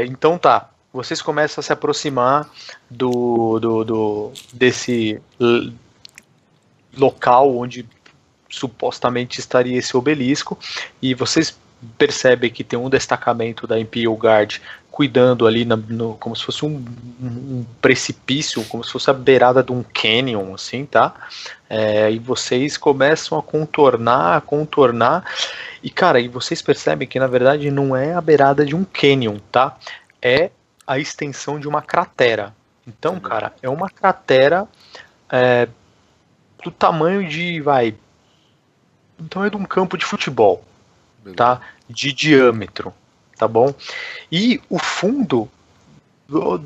Então tá, vocês começam a se aproximar desse local onde supostamente estaria esse obelisco, e vocês percebem que tem um destacamento da Imperial Guard cuidando ali como se fosse um precipício, como se fosse a beirada de um canyon, assim, tá? E vocês começam a contornar, e cara, e vocês percebem que na verdade não é a beirada de um canyon, tá? É a extensão de uma cratera. Então, cara, é uma cratera do tamanho então é de um campo de futebol, tá? De diâmetro, tá bom? E o fundo,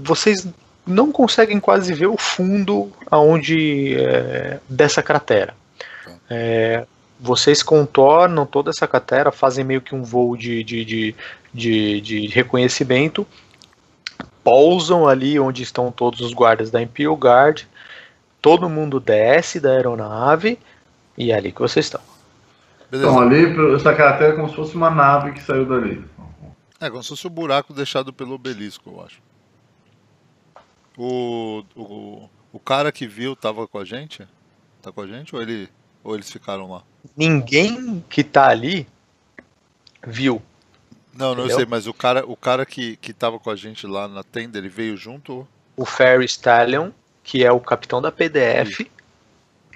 vocês não conseguem quase ver o fundo dessa cratera. Vocês contornam toda essa cratera, fazem meio que um voo de reconhecimento, pousam ali onde estão todos os guardas da Imperial Guard, todo mundo desce da aeronave, e é ali que vocês estão. Beleza. Então, ali, essa cratera é como se fosse uma nave que saiu dali. Como se fosse o buraco deixado pelo obelisco, eu acho. O cara que viu tava com a gente? Tá com a gente ou eles ficaram lá? Ninguém que tá ali viu. Não, eu sei, mas o cara que tava com a gente lá na tenda, ele veio junto? O Ferry Stallion, que é o capitão da PDF,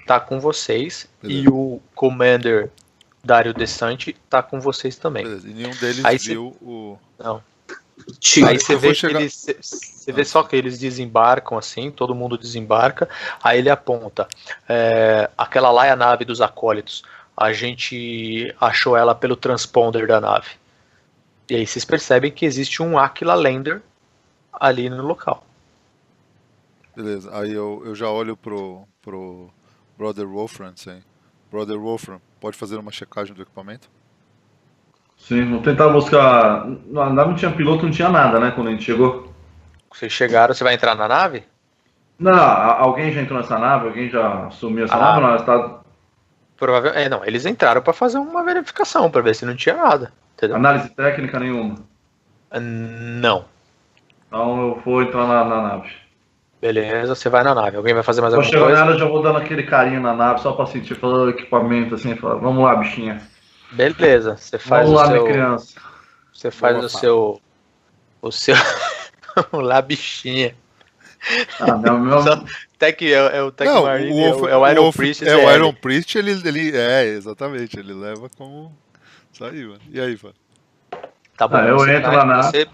tá com vocês. Beleza. E o Commander Dario Desante tá com vocês também. Beleza. E nenhum deles viu o... Não. Aí você vê que você vê só que eles desembarcam assim, todo mundo desembarca, aí ele aponta. Aquela lá é a nave dos acólitos. A gente achou ela pelo transponder da nave. E aí vocês percebem que existe um Aquila Lander ali no local. Beleza, aí eu já olho pro Brother Wolfram, assim. Brother Wolfram, pode fazer uma checagem do equipamento? Sim, vou tentar buscar... Na nave não tinha piloto, não tinha nada, né, quando a gente chegou. Vocês chegaram, você vai entrar na nave? Não, alguém já entrou nessa nave? Alguém já assumiu essa nave? Não, está... Provavelmente, não, eles entraram para fazer uma verificação, para ver se não tinha nada. Entendeu? Análise técnica nenhuma? Não. Então eu vou entrar na nave. Beleza, você vai na nave. Alguém vai fazer mais alguma coisa? Nela, eu já vou dando aquele carinho na nave, só pra sentir o equipamento, assim, falar, vamos lá, bichinha. Beleza, você faz vamos lá, minha criança. Você faz o seu... Vamos lá, bichinha. Meu... É o Tech Marine, é o Iron Priest. O Iron Priest, ele exatamente, ele leva como... Isso aí, mano. E aí, Fábio? Tá bom, eu entro na nave. Você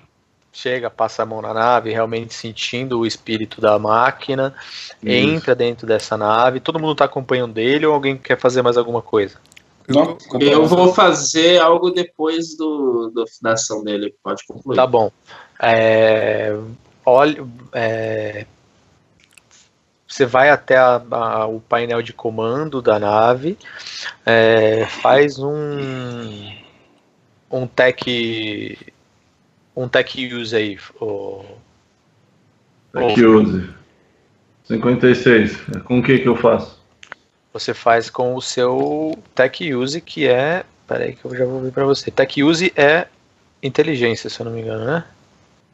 chega, passa a mão na nave, realmente sentindo o espírito da máquina, entra dentro dessa nave, todo mundo tá acompanhando dele ou alguém quer fazer mais alguma coisa? Não, eu vou fazer algo depois da ação dele, pode concluir. Tá bom. Você vai até o painel de comando da nave, faz um tech use aí. Tech use. 56. Com o que eu faço? Você faz com o seu tech use, que é... Peraí que eu já vou ver pra você. Tech use é inteligência, se eu não me engano, né?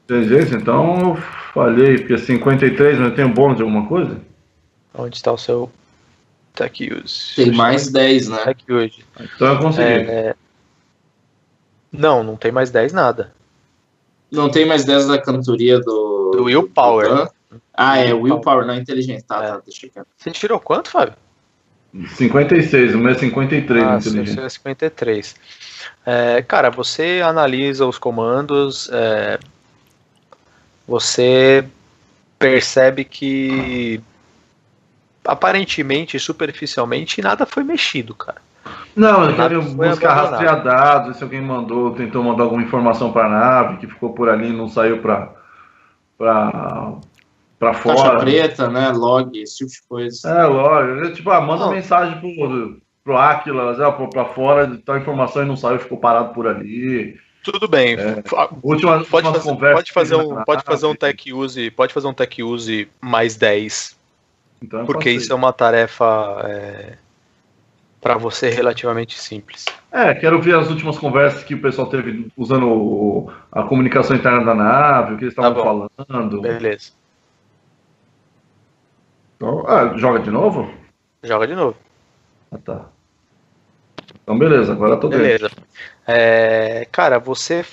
Inteligência? Então eu falhei, porque 53 não tem bônus de alguma coisa? Onde está o seu tech use? Tem mais 10, né? Tech use. Então eu consegui. Não tem mais 10 nada. Não tem mais 10 da cantoria do Willpower. Willpower, não é inteligente. Tá, deixa eu ver. Você tirou quanto, Fábio? 56, o meu é 53. O seu é 53. Cara, você analisa os comandos, você percebe que aparentemente, superficialmente, nada foi mexido, cara. Não, eu quero buscar rastrear dados, se alguém tentou mandar alguma informação para a nave, que ficou por ali e não saiu para fora. Caixa preta, né? Log, esse tipo de coisa. Log. Tipo, manda mensagem pro Aquila, para fora de tal informação e não saiu, ficou parado por ali. Tudo bem. Pode fazer um tech use mais 10. Então, porque isso é uma tarefa para você relativamente simples. Quero ver as últimas conversas que o pessoal teve usando a comunicação interna da nave, o que eles estavam falando. Beleza. Então, joga de novo? Joga de novo. Tá. Então beleza, agora eu tô dentro. Beleza. Cara, você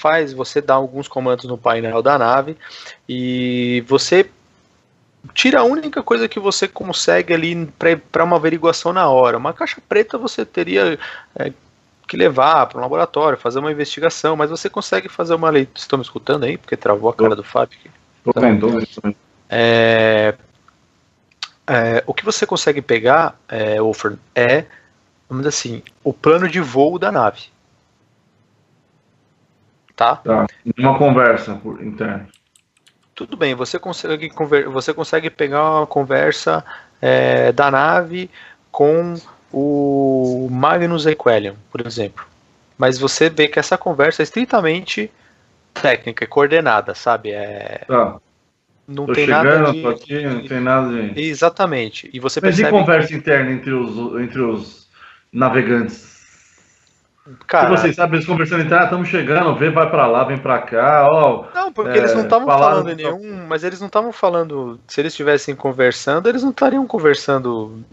dá alguns comandos no painel da nave e você tira a única coisa que você consegue ali para uma averiguação na hora. Uma caixa preta você teria que levar para um laboratório, fazer uma investigação, mas você consegue fazer uma leitura. Vocês estão me escutando aí? Porque travou a cara do Fábio aqui. Tô vendo. O que você consegue pegar, Wolfram, vamos dizer assim, o plano de voo da nave. Tá? Uma conversa por interna. Tudo bem, você consegue pegar uma conversa da nave com o Magnus Equelion, por exemplo. Mas você vê que essa conversa é estritamente técnica e coordenada, sabe? Não tô tem chegando, nada de... tô aqui, não tem nada de... Exatamente. E você Mas percebe... e conversa interna entre os navegantes? Cara, vocês sabem, eles conversando entre, estamos chegando, vai pra lá, vem pra cá, Não, porque eles não estavam falando nenhum, mas eles não estavam falando, se eles estivessem conversando, eles não estariam conversando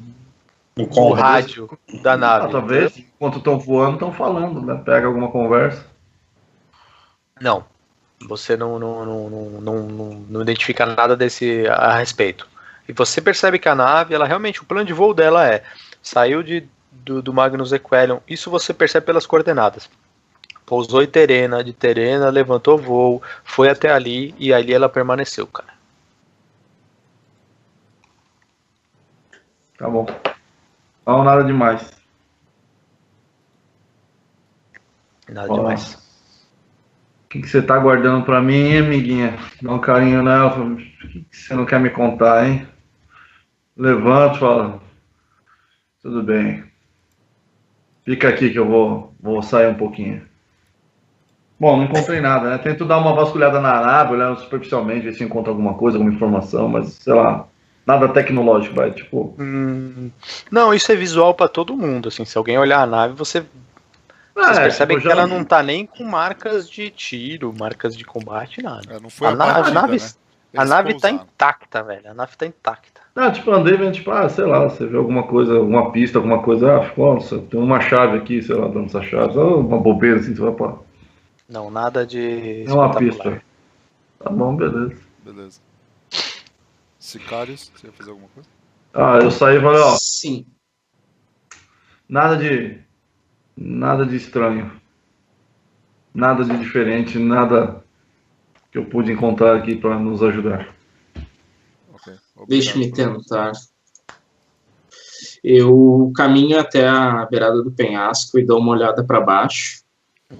no rádio da nave. Talvez, enquanto estão voando, estão falando, né? Pega alguma conversa. Não, você não identifica nada desse a respeito. E você percebe que a nave, ela realmente, o plano de voo dela saiu do Magnus Equelion. Isso você percebe pelas coordenadas. Pousou em Terena, de Terena levantou voo, foi até ali e ali ela permaneceu, cara. Tá bom. Não, nada demais. Nada demais. O que você tá guardando pra mim, hein, amiguinha? Dá um carinho nela. O que você não quer me contar, hein? Levanta e fala. Tudo bem. Fica aqui que eu vou sair um pouquinho. Bom, não encontrei nada, né? Tento dar uma vasculhada na nave, olhando superficialmente, ver se encontro alguma coisa, alguma informação, mas sei lá, nada tecnológico, vai, tipo... Não, isso é visual pra todo mundo, assim, se alguém olhar a nave, vocês percebem que ela não tá nem com marcas de tiro, marcas de combate, nada. Não foi a nave tá intacta, velho, a nave tá intacta. Andei vendo, sei lá, você vê alguma coisa, alguma pista, alguma coisa, nossa, tem uma chave aqui, sei lá, dando essa chave, uma bobeira assim, você vai pôr. Não, nada de é uma pista. Tá bom, beleza. Sicários, você ia fazer alguma coisa? Eu saí e falei, Sim. Nada de estranho. Nada de diferente, nada que eu pude encontrar aqui para nos ajudar. Deixe-me tentar. Eu caminho até a beirada do penhasco e dou uma olhada para baixo.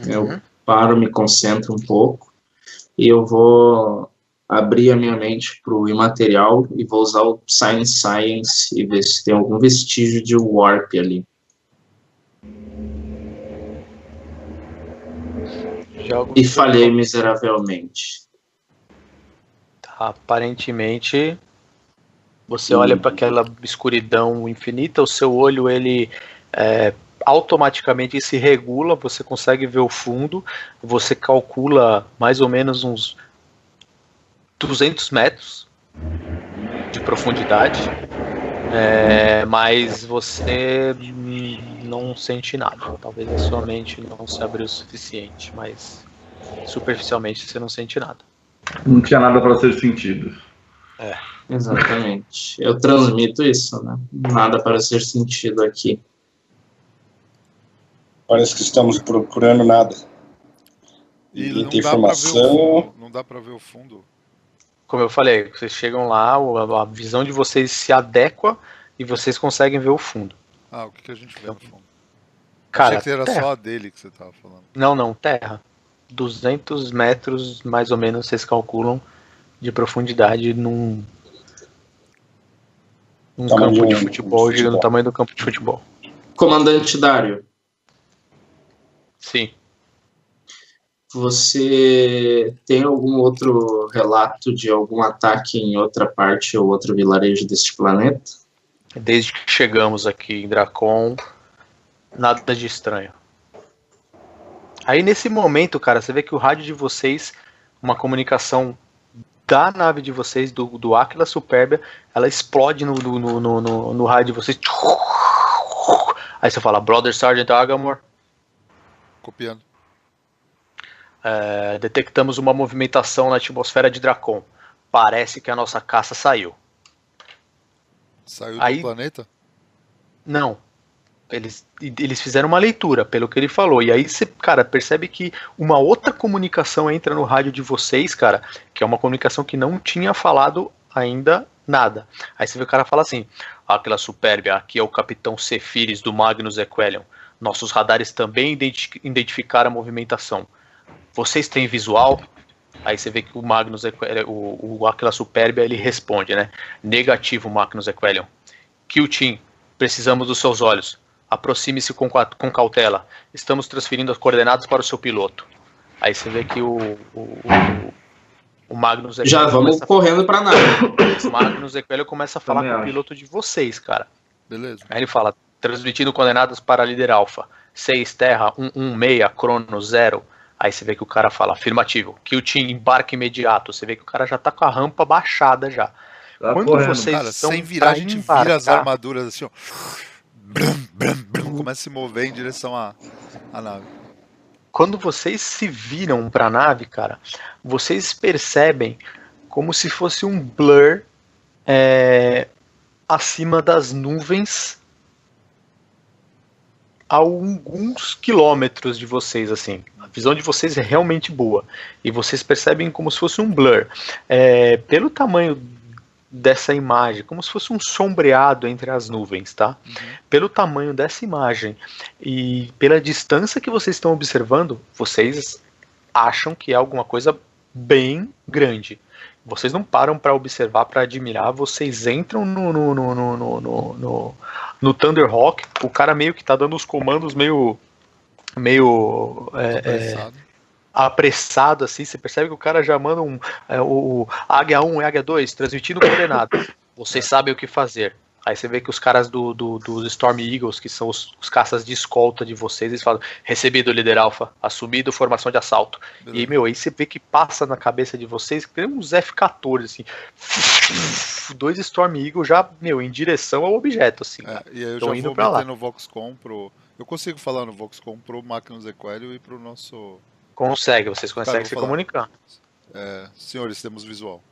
Eu paro, me concentro um pouco e eu vou abrir a minha mente para o imaterial e vou usar o Science e ver se tem algum vestígio de warp ali. E falhei miseravelmente. Aparentemente, você olha para aquela escuridão infinita, o seu olho ele automaticamente se regula, você consegue ver o fundo, você calcula mais ou menos uns 200 metros de profundidade, mas você não sente nada. Talvez a sua mente não se abriu o suficiente, mas superficialmente você não sente nada. Não tinha nada para ser sentido. Exatamente. Eu transmito isso, né? Nada para ser sentido aqui. Parece que estamos procurando nada. E não tem informação. Não dá para ver o fundo. Como eu falei, vocês chegam lá, a visão de vocês se adequa e vocês conseguem ver o fundo. O que a gente vê no fundo? Cara, achei que era terra. Só a dele que você estava falando. Não, terra. 200 metros, mais ou menos, vocês calculam de profundidade num campo de futebol, no tamanho do campo de futebol. Comandante Dário. Sim. Você tem algum outro relato de algum ataque em outra parte ou outro vilarejo deste planeta? Desde que chegamos aqui em Dracon, Nada de estranho. Aí nesse momento, cara, você vê que o rádio de vocês, uma comunicação da nave de vocês, do Aquila Superbia, ela explode no rádio de vocês. Aí você fala, Brother Sergeant Agamor. Copiando. Detectamos uma movimentação na atmosfera de Dracon. Parece que a nossa caça saiu. Saiu do planeta? Não. Eles fizeram uma leitura, pelo que ele falou. E aí você, cara, percebe que uma outra comunicação entra no rádio de vocês, cara, que é uma comunicação que não tinha falado ainda nada. Aí você vê o cara fala assim, Aquila Superbia, aqui é o Capitão Sephiris do Magnus Equelion. Nossos radares também identificaram a movimentação. Vocês têm visual? Aí você vê que o Magnus Equelion, o Aquila Superbia, ele responde, né? Negativo, Magnus Equelion. Kiltin, precisamos dos seus olhos. Aproxime-se com cautela. Estamos transferindo as coordenadas para o seu piloto. Aí você vê que o Magnus Equelion... Já vamos correndo para nada. O Magnus Equelion começa a falar com o piloto de vocês, cara. Beleza. Aí ele fala, transmitindo coordenadas para líder alfa. 6, terra, 116, crono 0. Aí você vê que o cara fala, afirmativo. Kiltin, embarque imediato. Você vê que o cara já tá com a rampa baixada já. Tá Quando correndo, vocês cara, estão sem virar, a gente embarcar, vira as armaduras assim, ó. Brum, brum, brum, começa a se mover em direção à nave. Quando vocês se viram para a nave, cara, vocês percebem como se fosse um blur acima das nuvens a alguns quilômetros de vocês, assim. A visão de vocês é realmente boa. E vocês percebem como se fosse um blur. Pelo tamanho dessa imagem, como se fosse um sombreado entre as nuvens, tá? Pelo tamanho dessa imagem e pela distância que vocês estão observando, vocês acham que é alguma coisa bem grande. Vocês não param para observar, para admirar, vocês entram no Thunderhawk, o cara meio que tá dando os comandos meio apressado, assim, você percebe que o cara já manda o Águia 1 e Águia 2 transmitindo coordenadas. Vocês sabem o que fazer. Aí você vê que os caras dos Storm Eagles, que são os caças de escolta de vocês, eles falam, recebido, líder alfa, assumido, formação de assalto. Beleza. E, aí você vê que passa na cabeça de vocês, que tem uns F-14, assim, 2 Storm Eagles já, em direção ao objeto, assim. E aí eu já vou meter no Voxcom Eu consigo falar no Voxcom pro Magnus Equelion e pro nosso... Vocês conseguem se comunicar. Senhores, temos visual.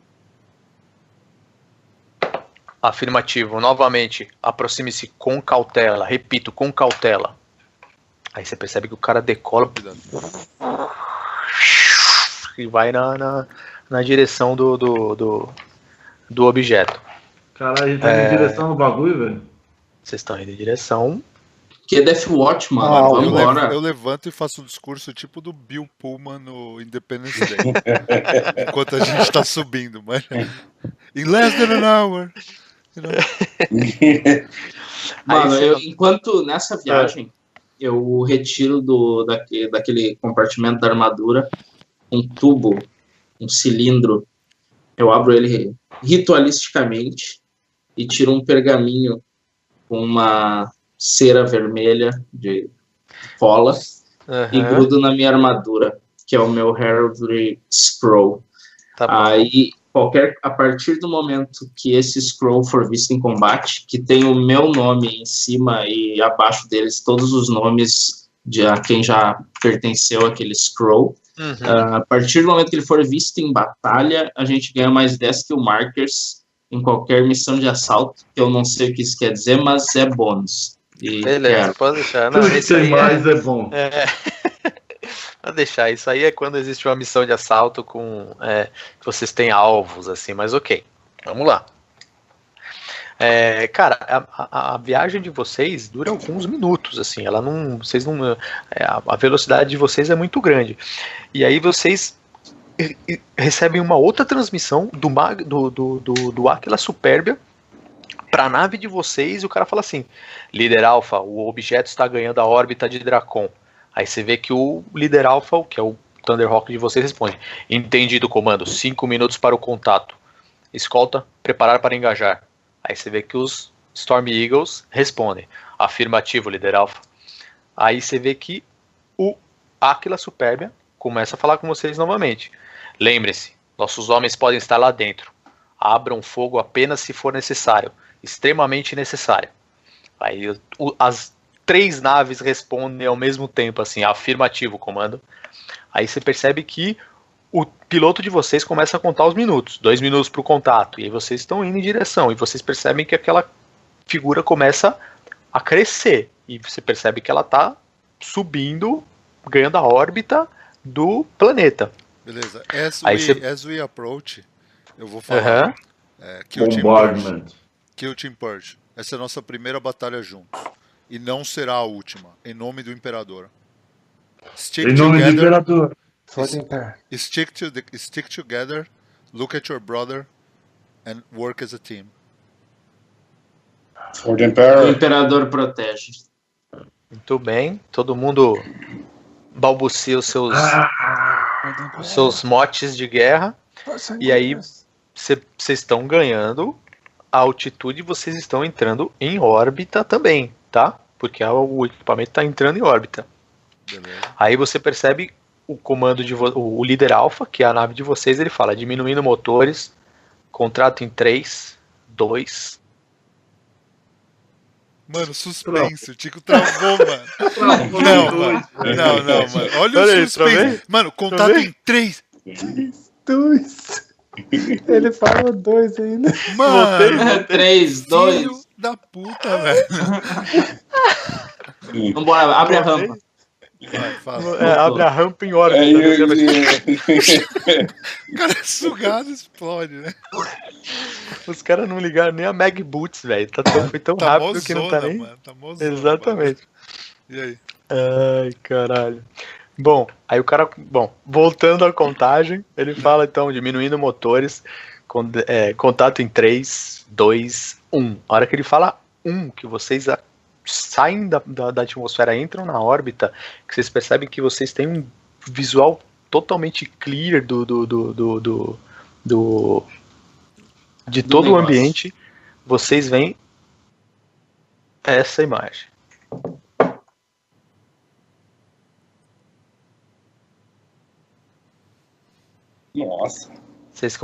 Afirmativo, novamente, aproxime-se com cautela, repito, com cautela. Aí você percebe que o cara decola e vai na direção do objeto. Caralho, a gente tá indo em direção no bagulho, velho? Vocês estão indo em direção... Que é Death Watch, mano. Vamos embora. Eu levanto e faço um discurso tipo do Bill Pullman no Independence Day. Enquanto a gente tá subindo, mas... In less than an hour. Mano, enquanto nessa viagem, eu retiro daquele compartimento da armadura um tubo, um cilindro. Eu abro ele ritualisticamente e tiro um pergaminho com uma cera vermelha de cola e grudo na minha armadura, que é o meu Heraldry Scroll. Tá. Aí, a partir do momento que esse scroll for visto em combate, que tem o meu nome em cima e abaixo deles todos os nomes de a quem já pertenceu àquele scroll, a partir do momento que ele for visto em batalha, a gente ganha mais 10 kill markers em qualquer missão de assalto, que eu não sei o que isso quer dizer, mas é bônus. Beleza, pode deixar. Não, isso aí mais é bom. Pode deixar, isso aí é quando existe uma missão de assalto com que vocês têm alvos, assim, mas ok, vamos lá. Cara, a viagem de vocês dura alguns minutos, assim, a velocidade de vocês é muito grande. E aí vocês recebem uma outra transmissão do Aquila Superbia para a nave de vocês, e o cara fala assim, líder alfa, o objeto está ganhando a órbita de Dracon. Aí você vê que o líder alfa, que é o Thunderhawk de vocês, responde, entendido, comando, 5 minutos para o contato. Escolta, preparar para engajar. Aí você vê que os Storm Eagles respondem, afirmativo, líder alfa. Aí você vê que o Áquila Supérbia começa a falar com vocês novamente. Lembre-se, nossos homens podem estar lá dentro. Abram fogo apenas se for necessário. Extremamente necessário. Aí as 3 naves respondem ao mesmo tempo, assim, afirmativo, comando. Aí você percebe que o piloto de vocês começa a contar os minutos. 2 minutos para o contato. E aí vocês estão indo em direção. E vocês percebem que aquela figura começa a crescer. E você percebe que ela está subindo, ganhando a órbita do planeta. Beleza. As we approach, eu vou falar. Bombardment. Kill Team Purge. Essa é a nossa primeira batalha juntos. E não será a última. Em nome do Imperador. Stick Em nome do together. Imperador. Stick together. Look at your brother. And work as a team. For the O Emperor. Imperador protege. Muito bem. Todo mundo balbucia os seus motes de guerra. E aí vocês estão ganhando a altitude, vocês estão entrando em órbita também, tá? Porque o equipamento está entrando em órbita. Beleza. Aí você percebe o comando o líder alfa, que é a nave de vocês, ele fala: diminuindo motores, contrato em 3, 2. Mano, suspense. O Tico travou, mano. Não, mano. Olha o suspense. Mano, contato em 3. 2. Ele falou 2 ainda. Mano, 3, 2. filho da puta, velho. Vambora, abre a rampa. Vai, fala. Abre a rampa em órbita. O cara é sugado, explode, né? Os caras não ligaram nem a Mag Boots, velho. Foi tão rápido que não tá nem. Mano, tá mozona, Exatamente. Mano. E aí? Ai, caralho. Bom, aí o cara. Bom, voltando à contagem, ele fala então, diminuindo motores, contato em 3, 2, 1. A hora que ele fala 1, que vocês saem da atmosfera, entram na órbita, que vocês percebem que vocês têm um visual totalmente clear de todo o ambiente, vocês veem essa imagem. Nossa. Vocês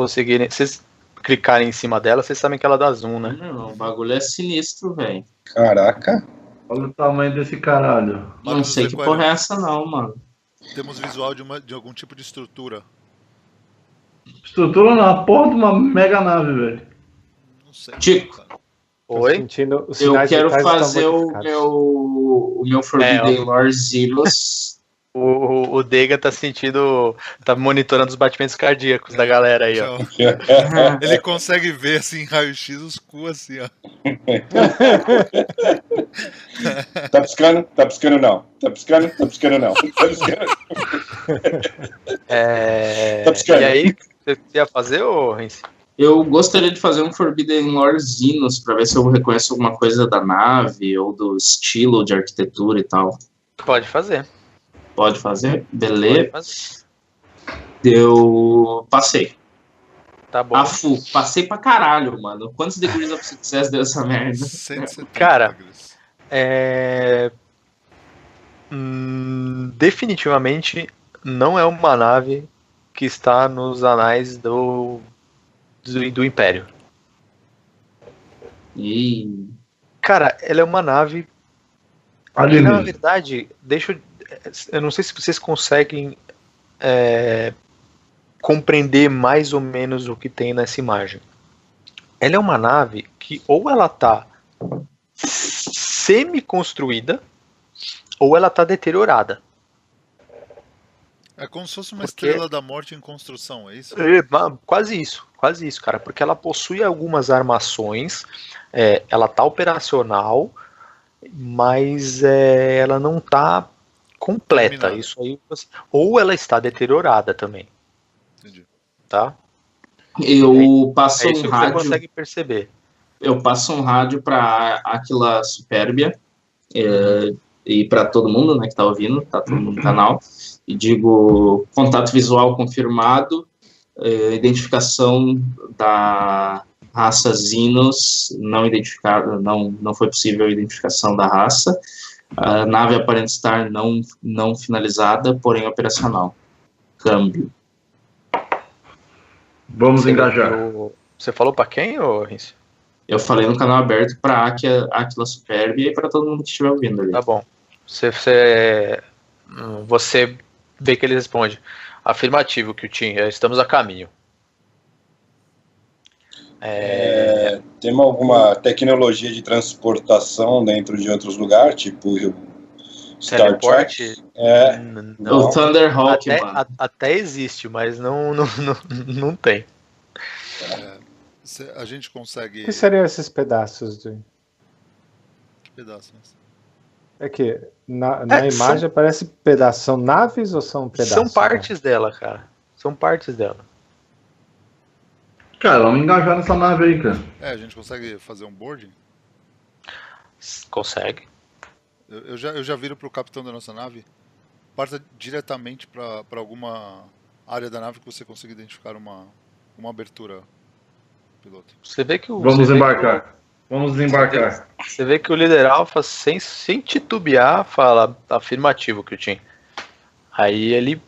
clicarem em cima dela, vocês sabem que ela dá zoom, né? Não, o bagulho é sinistro, velho. Caraca. Olha o tamanho desse caralho. Não sei que porra é essa não, mano. Temos visual de algum tipo de estrutura. Estrutura na porra de uma mega nave, velho. Não sei. Tico. Oi? Eu quero fazer o meu Forbidden Lore Zealous. O Dega tá monitorando os batimentos cardíacos da galera aí, ó. Ele consegue ver assim, raio-x, os cu assim, ó. Tá piscando? Tá piscando não. Tá piscando? Tá piscando não. Tá piscando. Tá piscando. E aí, você ia fazer, ô Renzi? Eu gostaria de fazer um Forbidden Lore Zealous pra ver se eu reconheço alguma coisa da nave ou do estilo de arquitetura e tal. Pode fazer. Pode fazer? Beleza. Pode fazer. Eu passei. Tá bom. Passei pra caralho, mano. Quantos degrees of success deu essa merda? 170 Cara, degrees. Definitivamente não é uma nave que está nos anais do Império. E... Cara, ela é uma nave que, na verdade, eu não sei se vocês conseguem compreender mais ou menos o que tem nessa imagem. Ela é uma nave que ou ela está semi-construída ou ela está deteriorada. É como se fosse uma estrela da morte em construção, é isso? Quase isso, cara, porque ela possui algumas armações, ela tá operacional, mas ela não tá completa. Terminada. Isso aí, ou ela está deteriorada também. Entendi. Tá? Eu passo É isso um que você rádio. consegue perceber. Eu passo um rádio para Áquila Supérbia e para todo mundo, né, que tá ouvindo, tá todo mundo no canal, e digo: contato visual confirmado, identificação da raça Xenos não identificada, não foi possível a identificação da raça. A nave aparenta estar não finalizada, porém operacional. Câmbio. Vamos engajar. Você falou pra quem, ô Rince? Eu falei no canal aberto para Aquila Superb e para todo mundo que estiver ouvindo ali. Tá bom. Você vê que ele responde: afirmativo, Kyutin, estamos a caminho. Temos alguma tecnologia de transportação dentro de outros lugares, tipo Star Trek? O Thunderhawk, mano. Até existe, mas não tem. A gente consegue... O que seriam esses pedaços? Que pedaços? É que na imagem parece pedaços. São naves ou são pedaços? São partes dela, cara. São partes dela. Cara, vamos engajar nessa nave aí, cara. A gente consegue fazer um boarding? Consegue. Eu já viro pro capitão da nossa nave. Parta diretamente para alguma área da nave que você consiga identificar uma abertura, piloto. Você vê que Vamos embarcar. Vamos desembarcar. Você vê que o líder alfa, sem titubear, fala afirmativo, Kyutin. Aí ele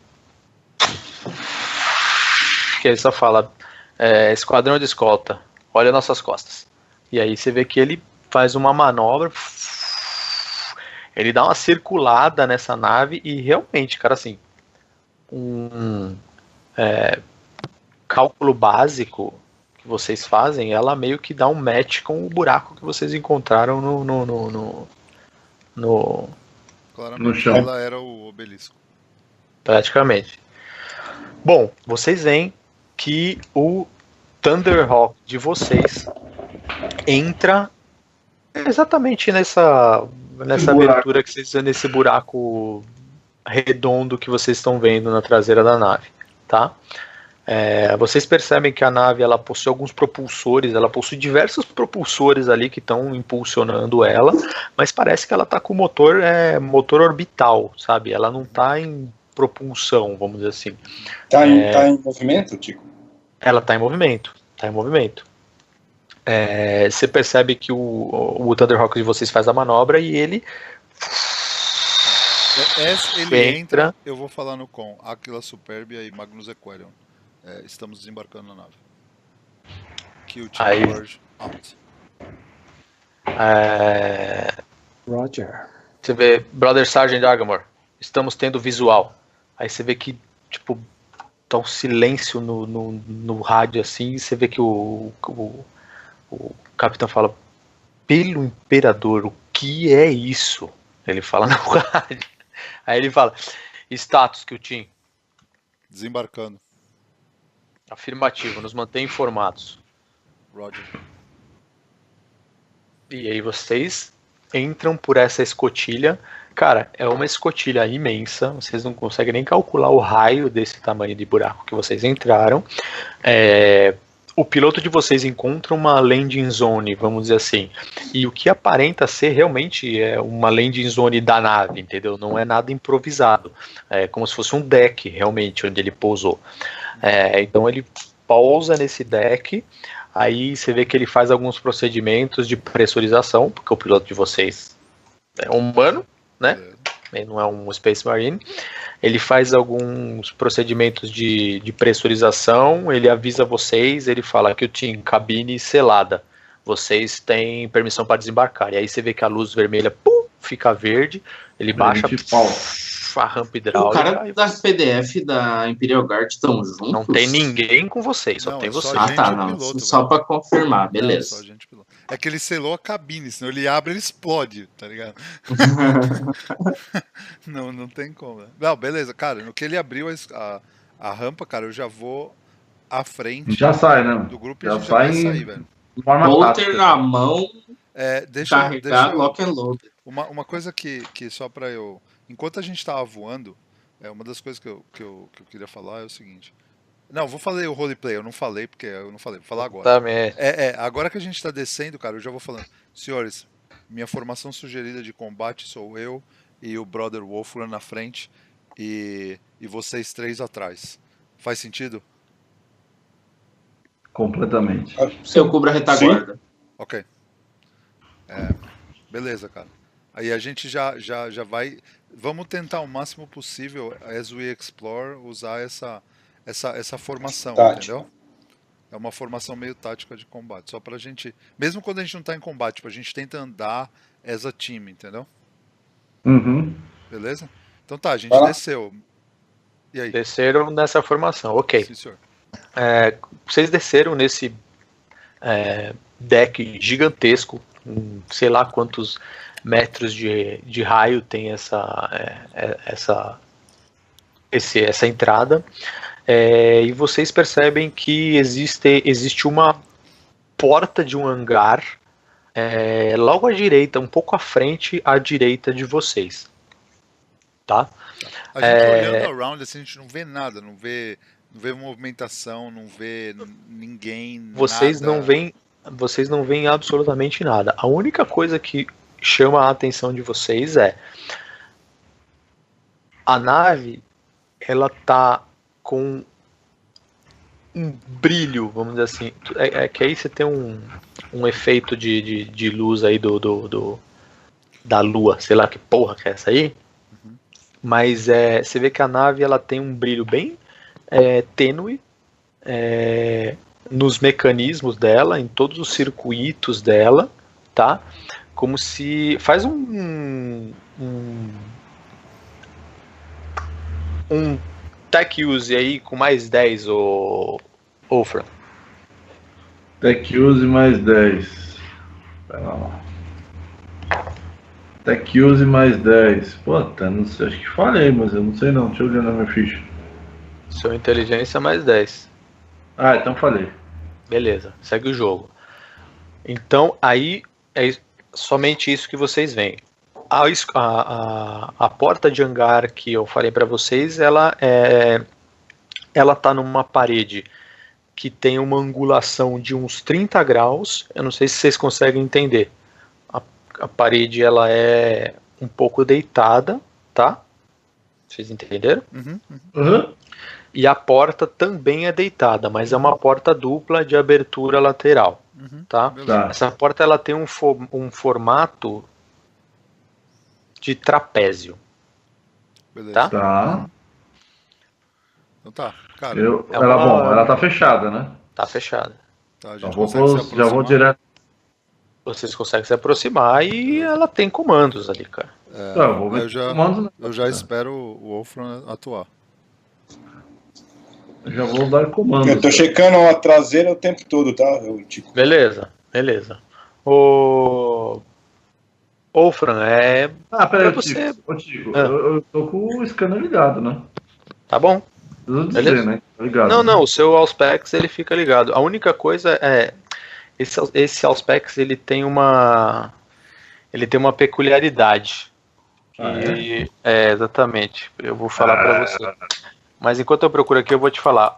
só fala: esquadrão de escolta, olha nossas costas. E aí você vê que ele faz uma manobra, ele dá uma circulada nessa nave e realmente, cara, assim, cálculo básico que vocês fazem, ela meio que dá um match com o buraco que vocês encontraram Claramente, chão. ela era o obelisco. Praticamente. Bom, vocês veem que o Thunderhawk de vocês entra exatamente nessa abertura que vocês nesse buraco redondo que vocês estão vendo na traseira da nave, tá? Vocês percebem que a nave ela possui alguns propulsores, ela possui diversos propulsores ali que estão impulsionando ela, mas parece que ela está com motor orbital, sabe? Ela não está em propulsão, vamos dizer assim. Tá em movimento, Tico? Ela está em movimento, você percebe que o Thunderhawk de vocês faz a manobra e ele entra, eu vou falar no com Aquila Superbia e Magnus Equarion. Estamos desembarcando na nave. Kill George out. Roger. Você vê, Brother Sergeant Argamore, estamos tendo visual. Aí você vê que, tipo, tá um silêncio no rádio assim, e você vê que o capitão fala: pelo imperador, o que é isso? Ele fala no rádio. Aí ele fala: status, Kyutin. Desembarcando. Afirmativo, nos mantém informados. Roger. E aí vocês entram por essa escotilha. Cara, é uma escotilha imensa. Vocês não conseguem nem calcular o raio desse tamanho de buraco que vocês entraram. O piloto de vocês encontra uma landing zone, vamos dizer assim. E o que aparenta ser realmente uma landing zone da nave, entendeu? Não é nada improvisado. É como se fosse um deck, realmente, onde ele pousou. Então ele pousa nesse deck. Aí você vê que ele faz alguns procedimentos de pressurização, porque o piloto de vocês é humano, né? Ele não é um Space Marine. Ele faz alguns procedimentos de pressurização, ele avisa vocês, ele fala que tinha cabine selada. Vocês têm permissão para desembarcar. E aí você vê que a luz vermelha fica verde, ele baixa a rampa hidráulica. O cara das PDF da Imperial Guard estão juntos? Não tem ninguém com vocês, só tem vocês. Só para confirmar, beleza. Não, é que ele selou a cabine, senão ele abre e ele explode, tá ligado? não tem como. Né? Não, beleza, cara, no que ele abriu a rampa, cara, eu já vou à frente do grupo e a gente já vai sair, velho. Holter na mão, deixa lock and load. Uma coisa que só pra eu... Enquanto a gente tava voando, uma das coisas que eu queria falar é o seguinte... Não, vou falar o roleplay, eu não falei, porque eu não falei, vou falar agora. Agora que a gente tá descendo, cara, eu já vou falando. Senhores, minha formação sugerida de combate sou eu e o Brother Wolfram na frente e vocês três atrás. Faz sentido? Completamente. Eu cubro a retaguarda. Ok. Beleza, cara. Aí a gente já vai... Vamos tentar o máximo possível, as we explore, usar essa formação, entendeu? É uma formação meio tática de combate. Só pra gente... Mesmo quando a gente não tá em combate, tipo, a gente tenta andar as a team, entendeu? Uhum. Beleza? Então tá, a gente desceu. E aí? Desceram nessa formação, ok. Sim, senhor. Vocês desceram nesse deck gigantesco, sei lá quantos metros de raio tem essa entrada, e vocês percebem que existe uma porta de um hangar logo à direita, um pouco à frente à direita de vocês, tá? A gente olhando around, assim, a gente não vê nada, não vê movimentação, não vê ninguém, vocês nada. Vocês não veem absolutamente nada. A única coisa que chama a atenção de vocês é a nave, ela tá com um brilho, vamos dizer assim, que aí você tem um efeito de luz aí da lua, sei lá que porra que é essa aí, mas você vê que a nave ela tem um brilho bem tênue nos mecanismos dela, em todos os circuitos dela, tá? Como se faz um tech use aí com mais 10, Fran. Tech use mais 10. Pera lá. Tech use mais 10. Puta, não sei, acho que falei, mas eu não sei não. Deixa eu olhar na minha ficha. Sua inteligência mais 10. Ah, então falei. Beleza, segue o jogo. Então, aí é somente isso que vocês veem. A porta de hangar que eu falei para vocês, ela tá numa parede que tem uma angulação de uns 30 graus. Eu não sei se vocês conseguem entender. A parede ela é um pouco deitada, tá? Vocês entenderam? Uhum. E a porta também é deitada, mas é uma porta dupla de abertura lateral, tá? Essa porta ela tem um formato de trapézio. Beleza. Tá. Então tá, cara. Ela tá fechada, né? Tá fechada. Tá, a Então gente já vou direto. Vocês conseguem se aproximar e ela tem comandos ali, cara. Eu já espero o Wolfram atuar. Eu já vou dar comando. Eu tô checando a traseira o tempo todo, tá? Beleza. Fran, peraí, você... Tico, eu tô com o scanner ligado, né? Tá bom. Preciso dizer, né? Tá ligado. Não, o seu Auspex ele fica ligado. A única coisa esse Auspex ele tem uma peculiaridade. Exatamente. Eu vou falar pra você. Mas enquanto eu procuro aqui, eu vou te falar.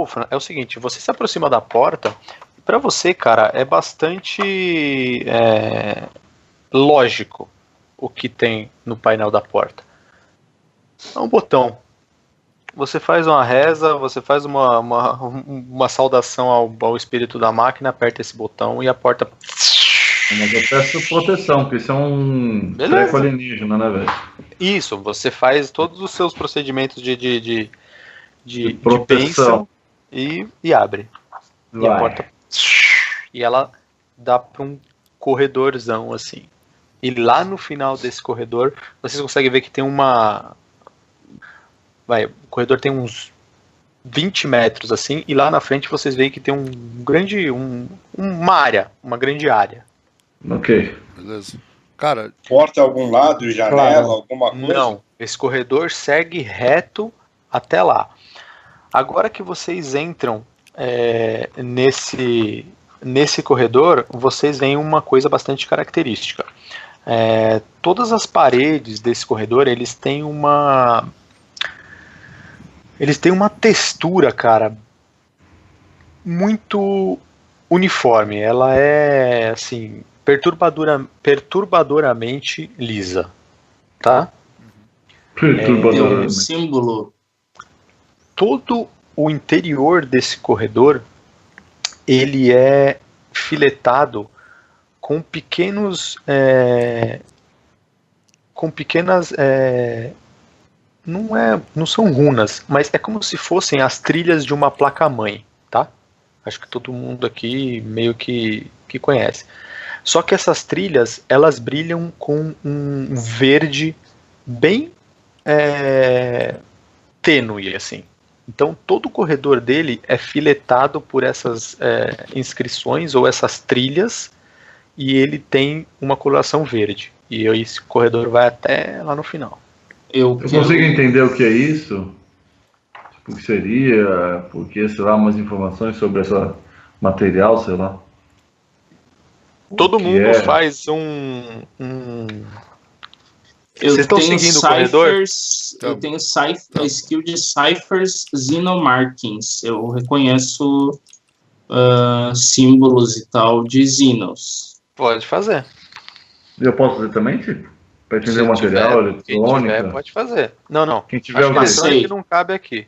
Fran, é o seguinte, você se aproxima da porta, pra você, cara, é bastante lógico o que tem no painel da porta. É um botão. Você faz uma reza, você faz uma saudação ao espírito da máquina, aperta esse botão e a porta... Mas eu peço proteção, porque isso é um treco alienígena, né, velho? Isso, você faz todos os seus procedimentos de proteção e abre. Vai. E a porta... E ela dá para um corredorzão, assim. E lá no final desse corredor, vocês conseguem ver que tem o corredor tem uns 20 metros, assim, e lá na frente vocês veem que tem uma grande área. Ok. Beleza. Cara, porta a algum lado, janela, alguma coisa? Não, esse corredor segue reto até lá. Agora que vocês entram nesse corredor, vocês veem uma coisa bastante característica. Todas as paredes desse corredor, eles têm uma textura, cara, muito uniforme. Ela é, assim, perturbadoramente lisa, tá? Tem um símbolo. Todo o interior desse corredor, ele é filetado com pequenos com pequenas... não são runas, mas é como se fossem as trilhas de uma placa-mãe, tá? Acho que todo mundo aqui meio que conhece. Só que essas trilhas, elas brilham com um verde bem tênue, assim. Então todo o corredor dele é filetado por essas inscrições ou essas trilhas, e ele tem uma coloração verde. E esse corredor vai até lá no final. Eu consigo entender o que é isso? Tipo, o que seria? Porque, sei lá, umas informações sobre esse material, sei lá. Todo mundo faz Vocês estão seguindo o corredor? Eu tenho skill de Ciphers Xenomarkings. Eu reconheço símbolos e tal de Xenos. Pode fazer. Eu posso fazer também, tipo? Para entender o material, eletrônica? Quem tiver, pode fazer. Não. Quem tiver o eletrônica não cabe aqui.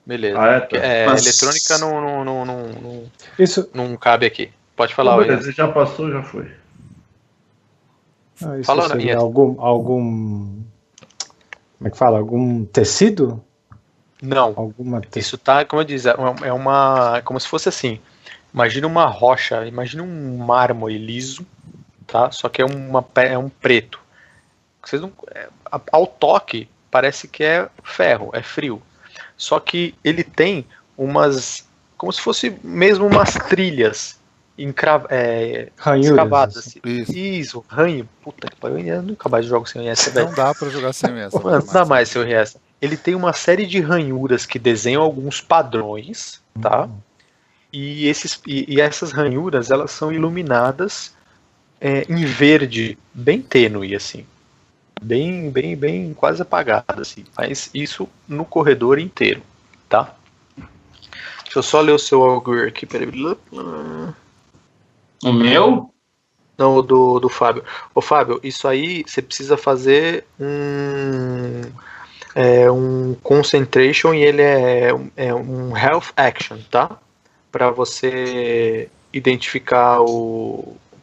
Beleza. Tá. Eletrônica não cabe aqui. Pode falar. Beleza, já passou, já foi. Isso Falando, seria algum... Como é que fala? Algum tecido? Não. Isso tá, como eu disse, como se fosse assim. Imagina uma rocha, imagina um mármore liso, tá? Só que é um preto. Vocês não, ao toque parece que é ferro, é frio. Só que ele tem como se fosse mesmo umas trilhas escavadas. Isso, ranho. Puta que pariu, eu nunca mais jogo sem essa. Não dá pra jogar sem essa. Não dá mais sem essa. Ele tem uma série de ranhuras que desenham alguns padrões, tá? E essas ranhuras, elas são iluminadas em verde, bem tênue, assim. Bem quase apagada, assim. Mas isso no corredor inteiro, tá? Deixa eu só ler o seu augur aqui, peraí. O meu? Não, o do Fábio. Ô Fábio, isso aí você precisa fazer um concentration, e ele é um health action, tá? Para você identificar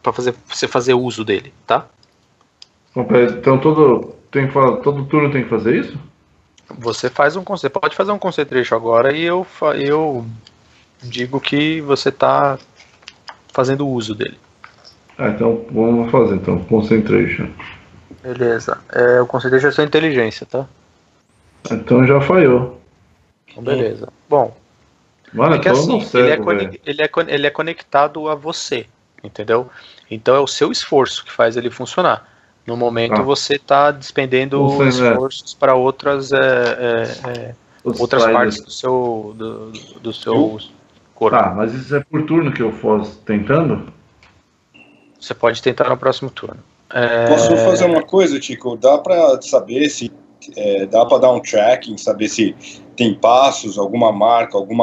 para você fazer uso dele, tá? Então todo turno tem que fazer isso? Você pode fazer um concentration agora, e eu digo que você tá fazendo uso dele. Então vamos fazer concentration. Beleza. O concentration é sua inteligência, tá? Então já falhou. Então, beleza. Bom, Mano, que assim, ele é conectado a você, entendeu? Então é o seu esforço que faz ele funcionar. No momento você está despendendo esforços para outras partes do seu corpo. Tá, mas isso é por turno que eu fosse tentando? Você pode tentar no próximo turno. Posso fazer uma coisa, Tico? Dá para saber se dá para dar um tracking, saber se tem passos, alguma marca, algum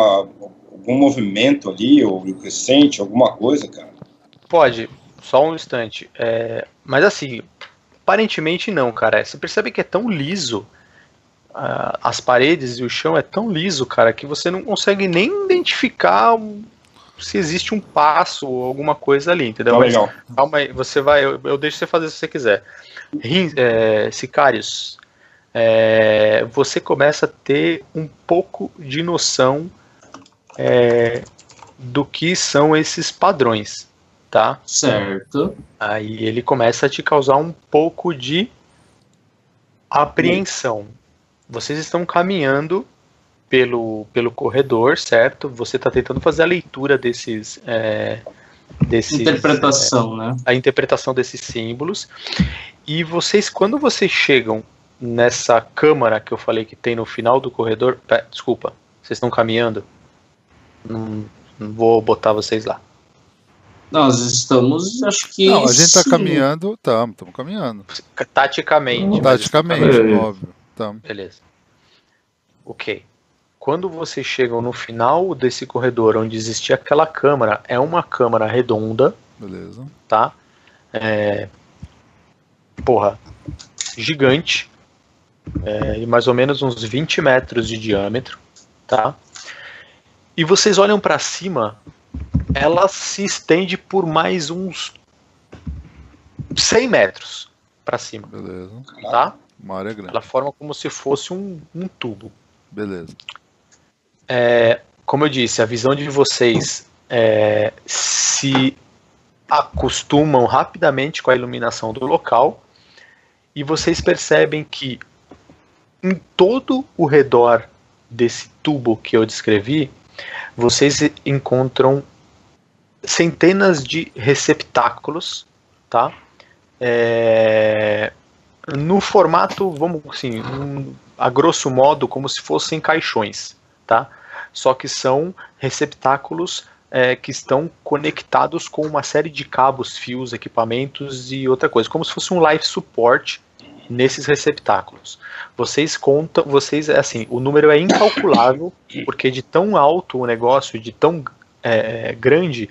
movimento ali, ou recente, alguma coisa, cara? Pode, só um instante. Mas assim, aparentemente não, cara. Você percebe que é tão liso, as paredes e o chão é tão liso, cara, que você não consegue nem identificar se existe um passo ou alguma coisa ali, entendeu? Mas, legal. Calma aí, você vai, eu deixo você fazer se você quiser. Sicários, você começa a ter um pouco de noção do que são esses padrões, tá? Certo. Aí ele começa a te causar um pouco de apreensão. Vocês estão caminhando pelo corredor, certo? Você está tentando fazer a leitura desses interpretação, né? A interpretação desses símbolos. E quando vocês chegam nessa câmara que eu falei que tem no final do corredor, desculpa, vocês estão caminhando? Não vou botar vocês lá. Nós estamos, acho que... Não, a gente está caminhando, estamos caminhando. Taticamente. Óbvio. Tamo. Beleza. Ok. Quando vocês chegam no final desse corredor onde existia aquela câmara, é uma câmara redonda. Beleza. Tá? Gigante. E mais ou menos uns 20 metros de diâmetro. Tá? E vocês olham para cima, ela se estende por mais uns 100 metros. para cima. Beleza. Tá? Uma área grande. Ela forma como se fosse um tubo. Beleza. Como eu disse, a visão de vocês se acostumam rapidamente com a iluminação do local e vocês percebem que em todo o redor desse tubo que eu descrevi, vocês encontram centenas de receptáculos, tá? No formato, vamos assim, a grosso modo, como se fossem caixões, tá? Só que são receptáculos que estão conectados com uma série de cabos, fios, equipamentos e outra coisa, como se fosse um life support nesses receptáculos. Vocês assim, o número é incalculável, porque de tão alto o negócio, de tão grande,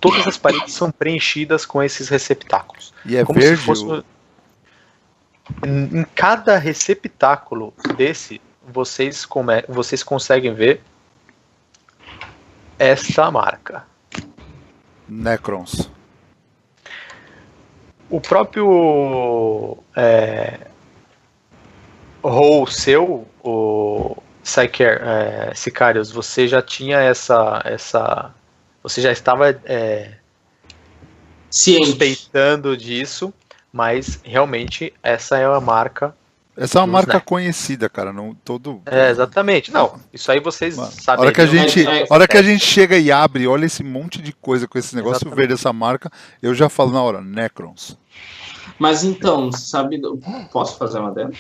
todas as paredes são preenchidas com esses receptáculos. E é como verde? Se fosse... Em cada receptáculo desse, vocês conseguem ver essa marca. Necrons. O próprio rol seu, o Sicarius, você já tinha você já estava suspeitando disso, mas realmente essa é a marca. Essa é uma marca conhecida, cara. Não, exatamente. Não, isso aí vocês sabem. A hora que a gente chega e abre, olha esse monte de coisa com esse negócio verde, essa marca, eu já falo na hora, Necrons. Mas então, sabe... Posso fazer uma dela?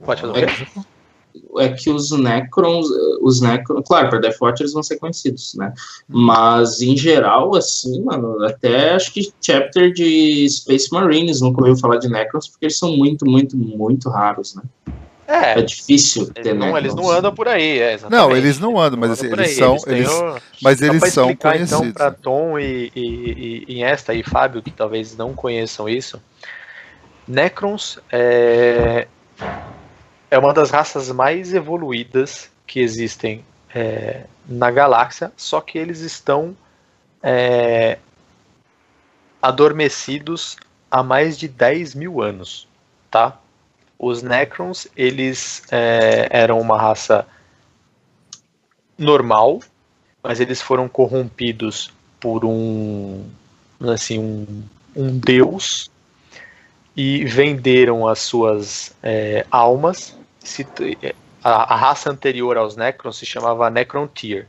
Pode fazer o quê? É que os Necrons, claro, para Death Watch eles vão ser conhecidos, né? Mas, em geral, assim, mano, até acho que chapter de Space Marines nunca ouviu falar de Necrons, porque eles são muito, muito, muito raros, né? É difícil ter Necrons. Eles não andam por aí, exatamente. Não, eles não andam, mas eles são conhecidos. Então, para Tom e esta e Fábio, que talvez não conheçam isso, Necrons é uma das raças mais evoluídas que existem na galáxia, só que eles estão adormecidos há mais de 10 mil anos, tá? Os Necrons, eles eram uma raça normal, mas eles foram corrompidos por um deus e venderam as suas almas. A raça anterior aos Necrons se chamava Necrontyr.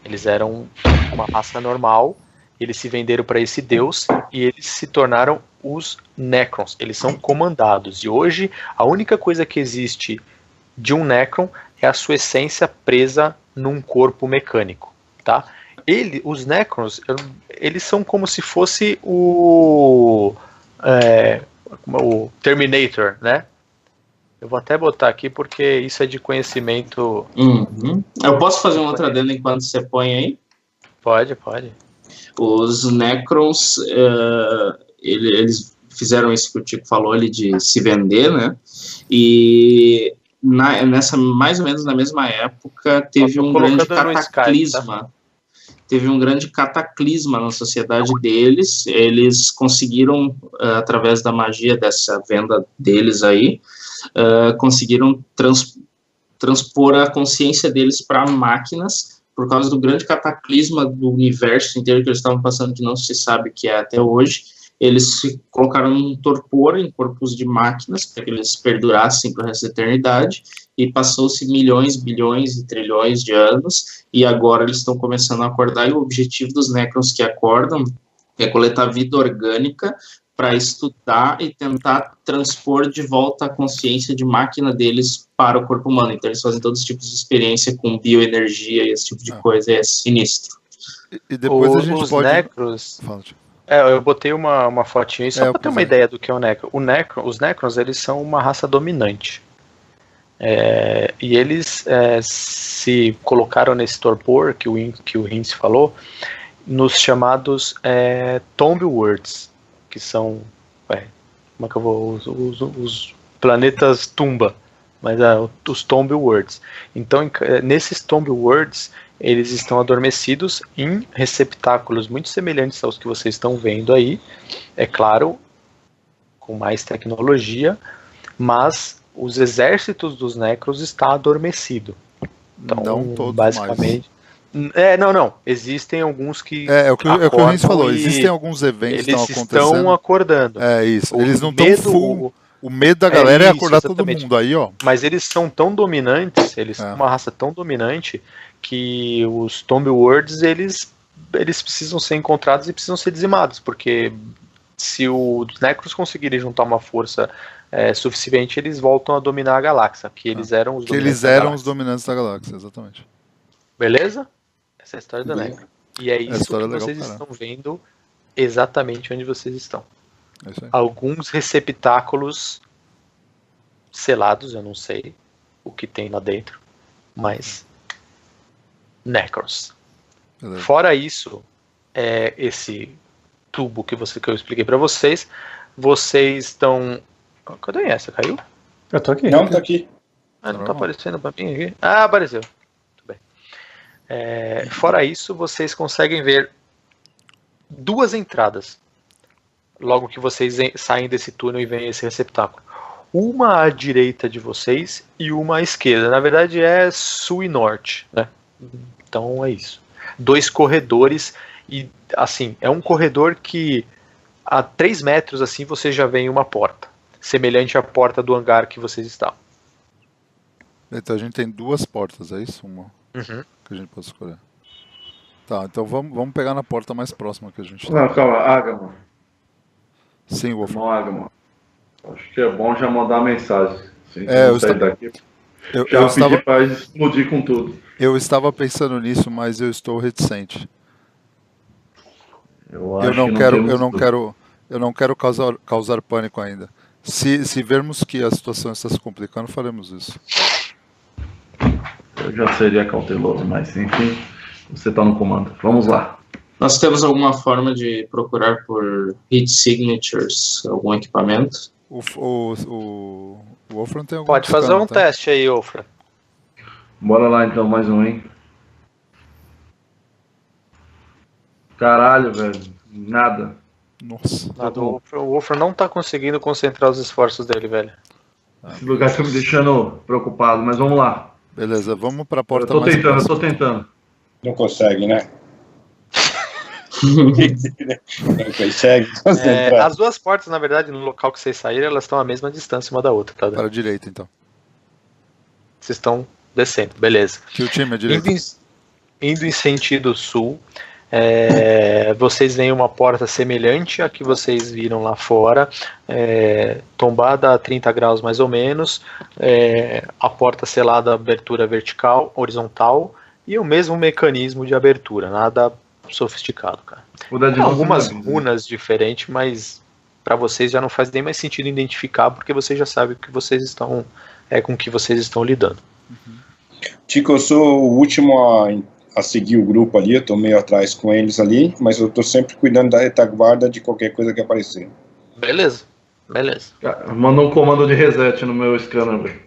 Eles eram uma raça normal, eles se venderam para esse deus e eles se tornaram os Necrons. Eles são comandados. E hoje, a única coisa que existe de um Necron é a sua essência presa num corpo mecânico, tá? Os Necrons, eles são como se fosse o Terminator, né? Eu vou até botar aqui porque isso é de conhecimento. Uhum. Eu posso fazer uma outra dela enquanto você põe aí? Pode. Os Necrons, eles fizeram isso que o Tico falou ali de se vender, né? E mais ou menos na mesma época teve um grande cataclisma. Skype, tá? Teve um grande cataclisma na sociedade deles. Eles conseguiram, através da magia dessa venda deles aí, conseguiram transpor a consciência deles para máquinas, por causa do grande cataclisma do universo inteiro que eles estavam passando, que não se sabe o que é até hoje. Eles se colocaram num torpor em corpos de máquinas, para que eles perdurassem para essa eternidade, e passou-se milhões, bilhões e trilhões de anos, e agora eles estão começando a acordar, e o objetivo dos Necrons que acordam é coletar vida orgânica para estudar e tentar transpor de volta a consciência de máquina deles para o corpo humano. Então eles fazem todos os tipos de experiência com bioenergia e esse tipo de coisa, é sinistro. E depois a gente pode... Necrons... eu botei uma fotinha aí só para ter uma ideia do que é o Necron. Os Necrons, eles são uma raça dominante. E eles se colocaram nesse torpor que o Hintz falou, nos chamados Tomb Worlds, que são como é que eu vou os planetas tumba, mas os Tomb Worlds. Então, nesses Tomb Worlds, eles estão adormecidos em receptáculos muito semelhantes aos que vocês estão vendo aí, é claro, com mais tecnologia, mas os exércitos dos Necros estão adormecidos. Então, não todos basicamente... Não. Existem alguns que é o que o Renzo falou. Existem alguns eventos que estão acontecendo. Estão acordando. É isso. Eles não estão full. O medo da galera é acordar exatamente. Todo mundo aí, ó. Mas eles são tão dominantes, eles são uma raça tão dominante que os Tomb Words, eles precisam ser encontrados e precisam ser dizimados, porque se os Necros conseguirem juntar uma força suficiente, eles voltam a dominar a galáxia, que eles eram os dominantes da galáxia, exatamente. Beleza? Essa é a história da Necro. E é isso que vocês estão vendo exatamente onde vocês estão. Alguns receptáculos selados, eu não sei o que tem lá dentro, mas Necros. Beleza. Fora isso, esse tubo que eu expliquei pra vocês, vocês estão... Cadê essa? Caiu? Eu tô aqui. Não, tá aqui. Não tá aparecendo pra mim aqui? Ah, apareceu. Tudo bem. Fora isso, vocês conseguem ver 2 entradas logo que vocês saem desse túnel e vem esse receptáculo. Uma à direita de vocês e uma à esquerda. Na verdade é sul e norte, né? Então é isso. 2 corredores e assim, é um corredor que a 3 metros assim você já vê uma porta, semelhante à porta do hangar que vocês estão. Então a gente tem 2 portas, é isso? Uma que a gente pode escolher. Tá, então vamos pegar na porta mais próxima que a gente tem. Não, calma, Agama. Sim, Wolf. Não, Agama. Acho que é bom já mandar uma mensagem. Assim, eu estava para explodir com tudo. Eu estava pensando nisso, mas eu estou reticente. Eu não quero causar pânico ainda. Se vermos que a situação está se complicando, faremos isso. Eu já seria cauteloso, mas enfim, você está no comando. Vamos lá. Nós temos alguma forma de procurar por heat signatures, algum equipamento? O Wolfram tem algum... Pode fazer um teste aí, Wolfram. Bora lá então, mais um, hein? Caralho, velho. Nada. Nossa. O Wolfram não tá conseguindo concentrar os esforços dele, velho. Esse lugar tá me deixando preocupado, mas vamos lá. Beleza, vamos pra porta eu tô tentando. Não consegue, né? Não consegue concentrar. As 2 portas, na verdade, no local que vocês saíram, elas estão à mesma distância uma da outra, tá? Para a direita, então. Vocês estão descendo, beleza. Que o time é direito. Indo em sentido sul, vocês veem uma porta semelhante à que vocês viram lá fora, tombada a 30 graus mais ou menos, a porta selada, abertura vertical, horizontal, e o mesmo mecanismo de abertura, nada sofisticado, cara. Algumas runas diferentes, mas para vocês já não faz nem mais sentido identificar, porque vocês já sabem o que vocês estão, com que vocês estão lidando. Tico, eu sou o último a seguir o grupo ali, eu tô meio atrás com eles ali, mas eu tô sempre cuidando da retaguarda de qualquer coisa que aparecer. Beleza. Manda um comando de reset no meu scanner, velho.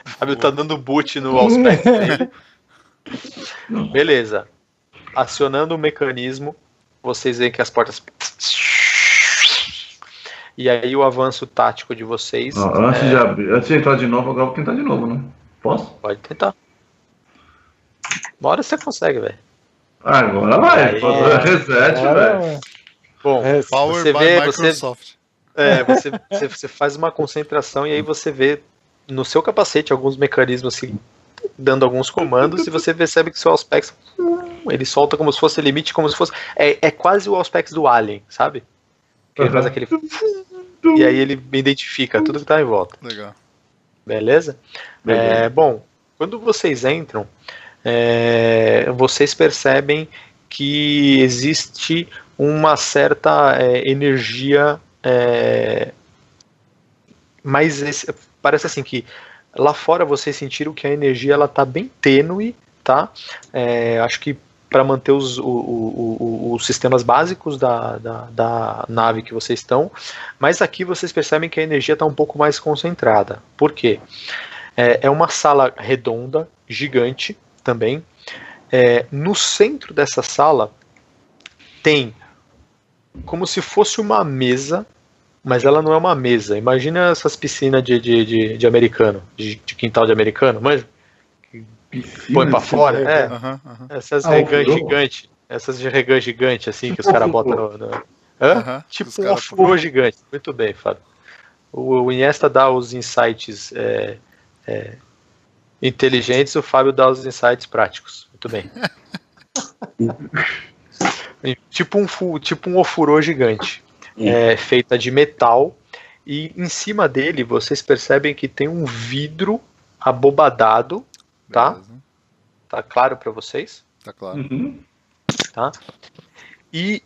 Fábio tá dando boot no Auspex dele. Beleza. Acionando o mecanismo, vocês veem que as portas... E aí o avanço tático de vocês... Antes de entrar de novo, agora vou tentar de novo, né? Posso? Pode tentar. Uma hora você consegue, velho. Agora vai. Reset, velho. Bom, Power by Microsoft. Você faz uma concentração e aí você vê no seu capacete alguns mecanismos assim, dando alguns comandos, e você percebe que seu Auspex ele solta como se fosse limite, como se fosse... É quase o Auspex do Alien, sabe? Que ele faz aquele... E aí ele identifica tudo que tá em volta. Legal. Beleza? Bom, quando vocês entram, vocês percebem que existe uma certa energia, mas parece assim que lá fora vocês sentiram que a energia ela tá bem tênue, tá? Acho que para manter os sistemas básicos da nave que vocês estão, mas aqui vocês percebem que a energia está um pouco mais concentrada. Por quê? É uma sala redonda, gigante também. No centro dessa sala tem como se fosse uma mesa mas ela não é uma mesa. Imagina essas piscinas de americano, de quintal de americano, mas põe pra fora. Essas regãs gigantes. Essas regãs gigantes, assim, que os caras botam no... Tipo um ofurô gigante. Muito bem, Fábio. O Iniesta dá os insights inteligentes, o Fábio dá os insights práticos. Muito bem. tipo um ofurô gigante, feita de metal, e em cima dele vocês percebem que tem um vidro abobadado, tá? Beleza. Tá claro para vocês? Tá claro. Tá? E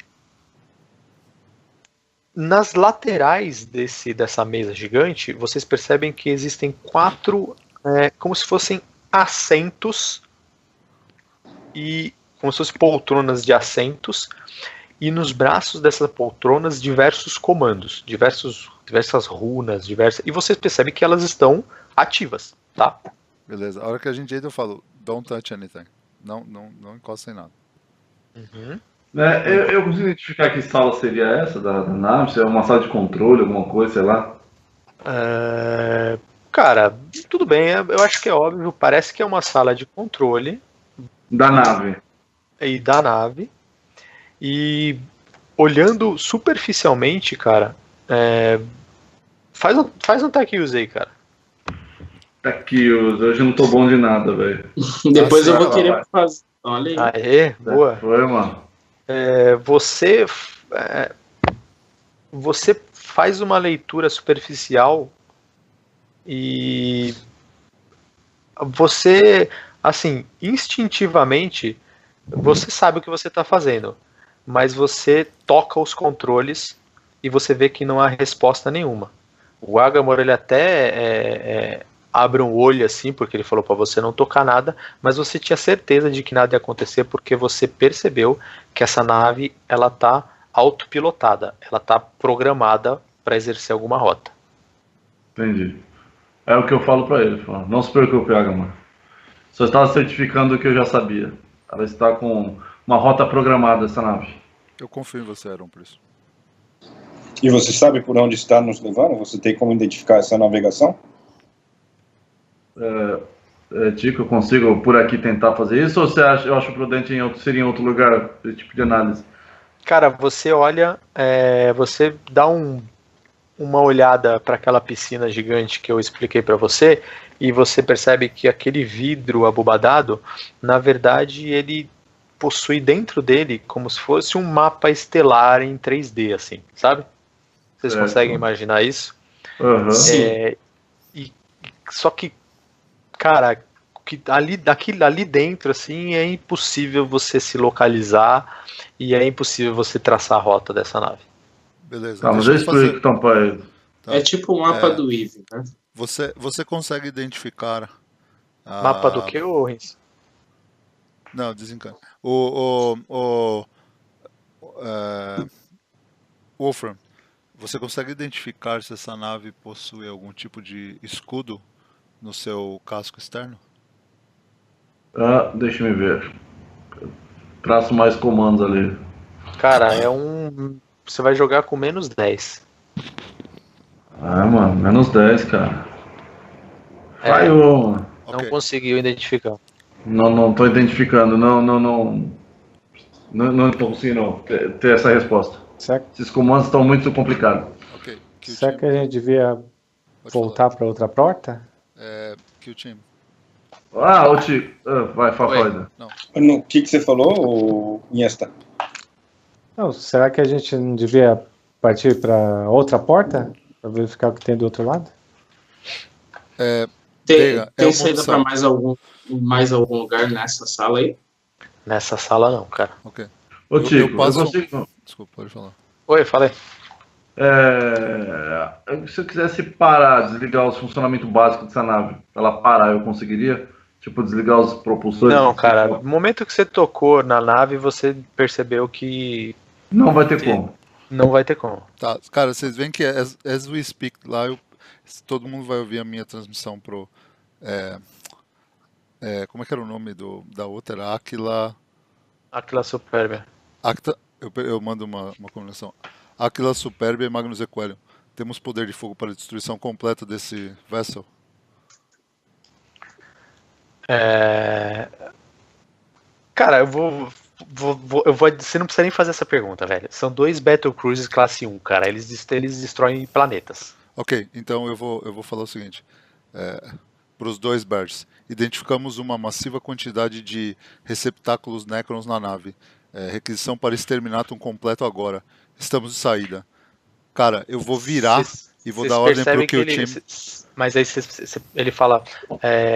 nas laterais dessa mesa gigante, vocês percebem que existem 4, como se fossem assentos, e como se fossem poltronas de assentos, e nos braços dessas poltronas diversos comandos, diversas runas, e vocês percebem que elas estão ativas, tá? Beleza. A hora que a gente entra, eu falo, don't touch anything. Não encosta em nada. Eu consigo identificar que sala seria essa da nave? Se é uma sala de controle, alguma coisa, sei lá. Cara, tudo bem, eu acho que é óbvio, parece que é uma sala de controle. Da nave. E olhando superficialmente, cara, faz um tech use aí, cara. Tech use, hoje eu não tô bom de nada, velho. Depois eu vou querer fazer. Olha aí. Aê, boa. Foi, mano. Você faz uma leitura superficial e você, assim, instintivamente, você sabe o que você está fazendo, mas você toca os controles e você vê que não há resposta nenhuma. O Agamor, ele até abre um olho assim, porque ele falou para você não tocar nada, mas você tinha certeza de que nada ia acontecer porque você percebeu que essa nave, ela tá autopilotada, ela tá programada para exercer alguma rota. Entendi. É o que eu falo para ele, não se preocupe, Agamor. Só estava certificando o que eu já sabia. Ela está com uma rota programada, essa nave. Eu confio em você, Aaron, por isso. E você sabe por onde está nos levando? Você tem como identificar essa navegação? Tico, eu consigo por aqui tentar fazer isso? Ou eu acho prudente seria em outro lugar esse tipo de análise? Cara, você olha, você dá uma olhada para aquela piscina gigante que eu expliquei para você, e você percebe que aquele vidro abobadado, na verdade, ele possui dentro dele como se fosse um mapa estelar em 3D, assim, sabe? Vocês conseguem imaginar isso? Uhum. Só que, cara, ali dentro, assim, é impossível você se localizar e é impossível você traçar a rota dessa nave. Beleza. Tá, mas eu explico então pra ele. É tipo o mapa do Eve, né? Você consegue identificar... Mapa do que, ô Rins? Não, desencana. Wolfram, você consegue identificar se essa nave possui algum tipo de escudo no seu casco externo? Deixa eu ver. Traço mais comandos ali. Cara, você vai jogar com menos 10. Mano, menos 10, cara. Falhou, mano. Não conseguiu identificar. Não tô identificando. Não tô conseguindo ter essa resposta. Esses comandos estão muito complicados. Será que a gente devia voltar para outra porta? Kill Team. O Tico. Vai, fala. O que você falou, Iniesta? Não, será que a gente não devia partir para outra porta? Para verificar o que tem do outro lado? Tem saída para mais algum lugar nessa sala aí? Nessa sala não, cara. Ok. Ô Tico, eu consigo... Desculpa, pode falar. Oi, falei. Se eu quisesse desligar os funcionamentos básicos dessa nave, ela parar, eu conseguiria? Tipo, desligar os propulsores? Não, cara, no momento que você tocou na nave, você percebeu que... Não vai ter como. Não vai ter como. Tá, cara, vocês veem que as we speak lá, todo mundo vai ouvir a minha transmissão pro... como é que era o nome da outra? Aquila Superbia. Eu mando uma combinação. Aquila Superbia e Magnus Equelium. Temos poder de fogo para a destruição completa desse vessel? Cara, eu vou. Você não precisa nem fazer essa pergunta, velho. São 2 Battle Cruisers classe 1, cara. Eles destroem planetas. Ok, então eu vou falar o seguinte. Para os 2 Birds, identificamos uma massiva quantidade de receptáculos Necrons na nave. Requisição para exterminatum completo agora. Estamos de saída. Cara, eu vou virar e vou dar ordem pro Kill Team. Mas aí ele fala.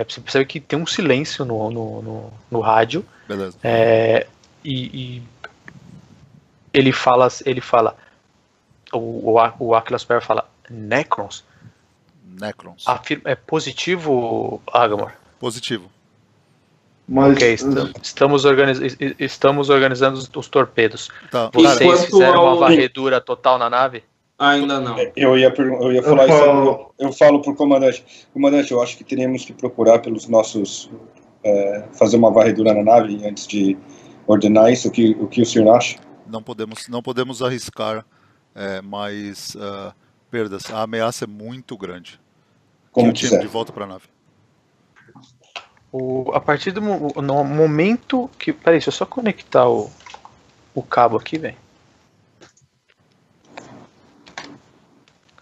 Você percebe que tem um silêncio no rádio. Beleza. E ele fala. O Aquila Super fala. Necrons? É positivo, Agamor? Positivo. Mas, ok, estamos organizando os torpedos. Tá. Vocês fizeram uma varredura total na nave? Ainda não. Eu ia falar isso. Eu falo pro comandante. Comandante, eu acho que teríamos que procurar pelos nossos... fazer uma varredura na nave antes de ordenar isso. O que o senhor acha? Não podemos arriscar mais perdas. A ameaça é muito grande. Como o time de volta para a nave. A partir do momento que... Peraí, deixa eu só conectar o cabo aqui, velho.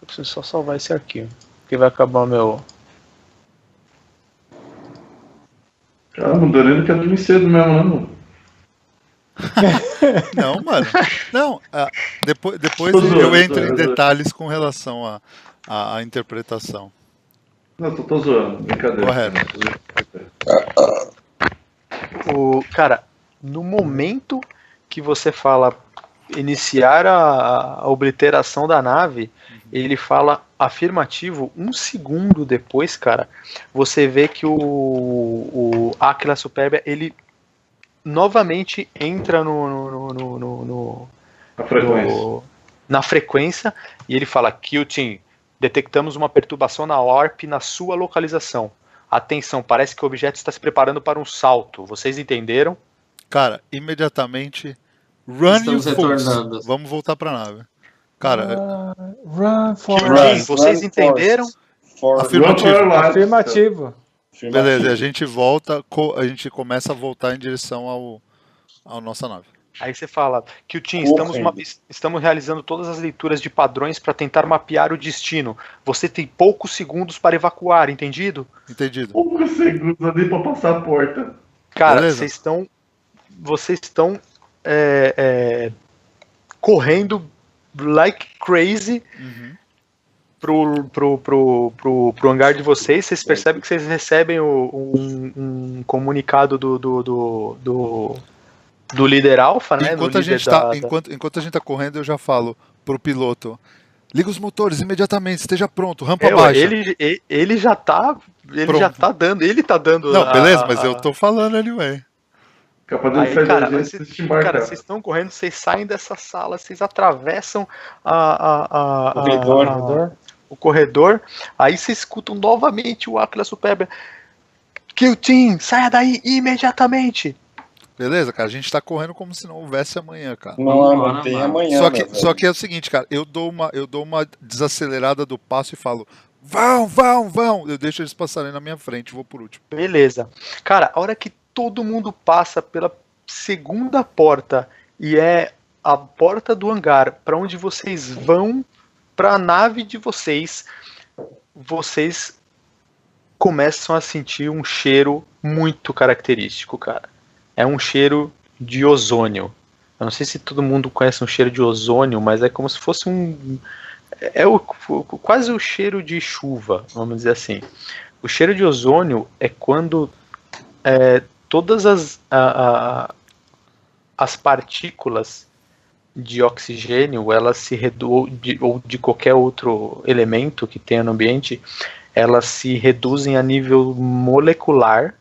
Eu preciso só salvar esse arquivo. Porque vai acabar o meu... Caramba, o Dorino quer dormir cedo mesmo, né, mano? Não, mano. Não, depois eu entro em detalhes com relação à interpretação. Não, tô zoando, brincadeira. Correto. Cara, no momento que você fala iniciar a obliteração da nave, ele fala afirmativo. 1 segundo depois, cara, você vê que o Aquila Superbia, ele novamente entra na frequência e ele fala: Kill Team, detectamos uma perturbação na ORP na sua localização. Atenção, parece que o objeto está se preparando para um salto. Vocês entenderam? Cara, imediatamente run retornando. Vamos voltar para a nave. Cara, vocês entenderam? Afirmativo. Beleza, a gente volta, a gente começa a voltar em direção à nossa nave. Aí você fala que o Team, estamos realizando todas as leituras de padrões para tentar mapear o destino. Você tem poucos segundos para evacuar, entendido? Entendido. Poucos segundos ali para passar a porta. Cara, vocês estão correndo like crazy pro hangar de vocês. Vocês percebem que vocês recebem um comunicado do líder alfa, né? Enquanto a gente tá correndo, eu já falo pro piloto: liga os motores imediatamente, esteja pronto, rampa baixa. Ele já tá dando. Ele tá dando. Não, beleza, mas eu tô falando anyway. Cara, vocês estão correndo, vocês saem dessa sala, vocês atravessam o corredor, aí vocês escutam novamente o Aquila Superbia: Kill Team, saia daí imediatamente. Beleza, cara, a gente tá correndo como se não houvesse amanhã, cara. Não tem amanhã. Só que é o seguinte, cara, eu dou uma desacelerada do passo e falo: vão. Eu deixo eles passarem na minha frente, vou por último. Beleza. Cara, a hora que todo mundo passa pela segunda porta, e é a porta do hangar para onde vocês vão para a nave de vocês começam a sentir um cheiro muito característico, cara. É um cheiro de ozônio. Eu não sei se todo mundo conhece um cheiro de ozônio, mas é como se fosse quase o cheiro de chuva, vamos dizer assim. O cheiro de ozônio é quando todas as partículas de oxigênio, elas se reduzem, ou de qualquer outro elemento que tenha no ambiente, elas se reduzem a nível molecular,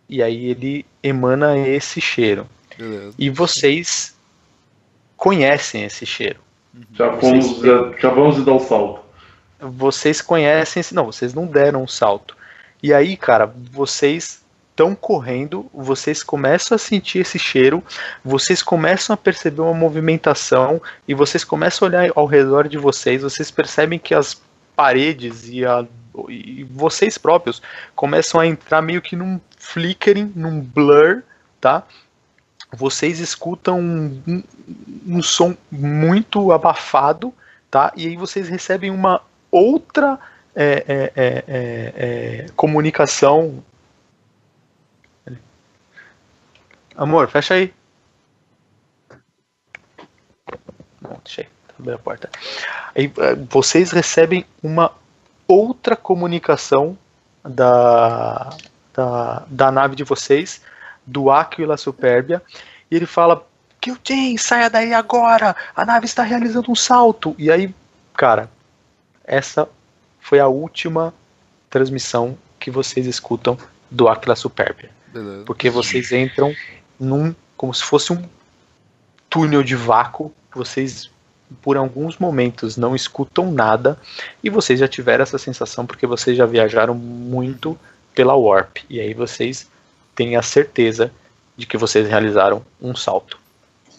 e aí ele emana esse cheiro. Beleza. E vocês conhecem esse cheiro. Já vamos dar o salto. Vocês conhecem, não, vocês não deram um salto. E aí, cara, vocês estão correndo, vocês começam a sentir esse cheiro, vocês começam a perceber uma movimentação e vocês começam a olhar ao redor de vocês percebem que as paredes e vocês próprios começam a entrar meio que num flickering, num blur, tá? Vocês escutam um som muito abafado, tá? E aí vocês recebem uma outra comunicação. Amor, fecha aí. Não, deixa aí, abrir a porta. Aí vocês recebem uma outra comunicação da nave de vocês, do Aquila Superbia, e ele fala: Kyujin, saia daí agora, a nave está realizando um salto. E aí, cara, essa foi a última transmissão que vocês escutam do Aquila Superbia. Beleza. Porque vocês entram como se fosse um túnel de vácuo, vocês por alguns momentos não escutam nada, e vocês já tiveram essa sensação porque vocês já viajaram muito pela Warp, e aí vocês têm a certeza de que vocês realizaram um salto.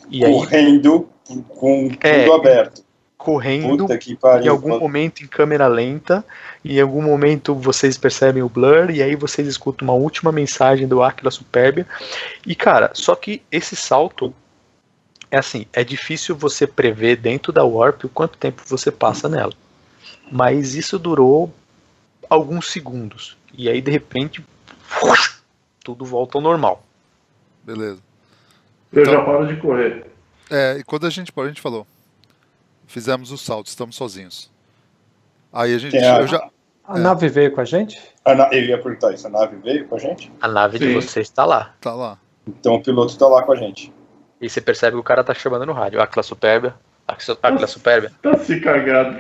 E correndo aí, com tudo aberto. Correndo, em algum momento em câmera lenta, e em algum momento vocês percebem o blur, e aí vocês escutam uma última mensagem do Aquila Superbia. E cara, só que esse salto é assim, é difícil você prever dentro da Warp o quanto tempo você passa nela. Mas isso durou alguns segundos. E aí de repente tudo volta ao normal. Beleza. Eu já paro de correr. E quando a gente falou, fizemos o salto, estamos sozinhos. Aí a gente... A nave veio com a gente? Eu ia perguntar isso, a nave veio com a gente? A nave de vocês está lá. Tá lá. Então o piloto está lá com a gente. E você percebe que o cara tá chamando no rádio. Aquila Superbia. Aquila Superbia. Tá se cagando.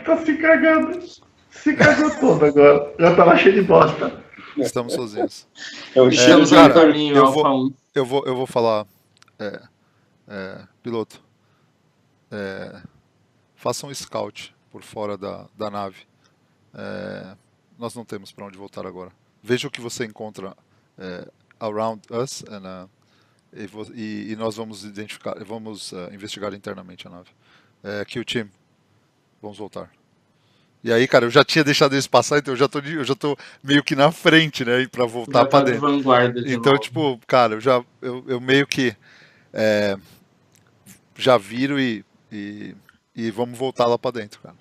Se cagou todo agora. Já tá lá cheio de bosta. Estamos sozinhos. Eu vou falar, piloto, faça um scout por fora da nave. Nós não temos para onde voltar agora. Veja o que você encontra around us e nós vamos investigar internamente a nave. Kill Team, vamos voltar. E aí, cara, eu já tinha deixado eles passar, então eu já tô meio que na frente, né, pra voltar pra dentro. Então, tipo, cara, eu meio que já viro e vamos voltar lá pra dentro, cara.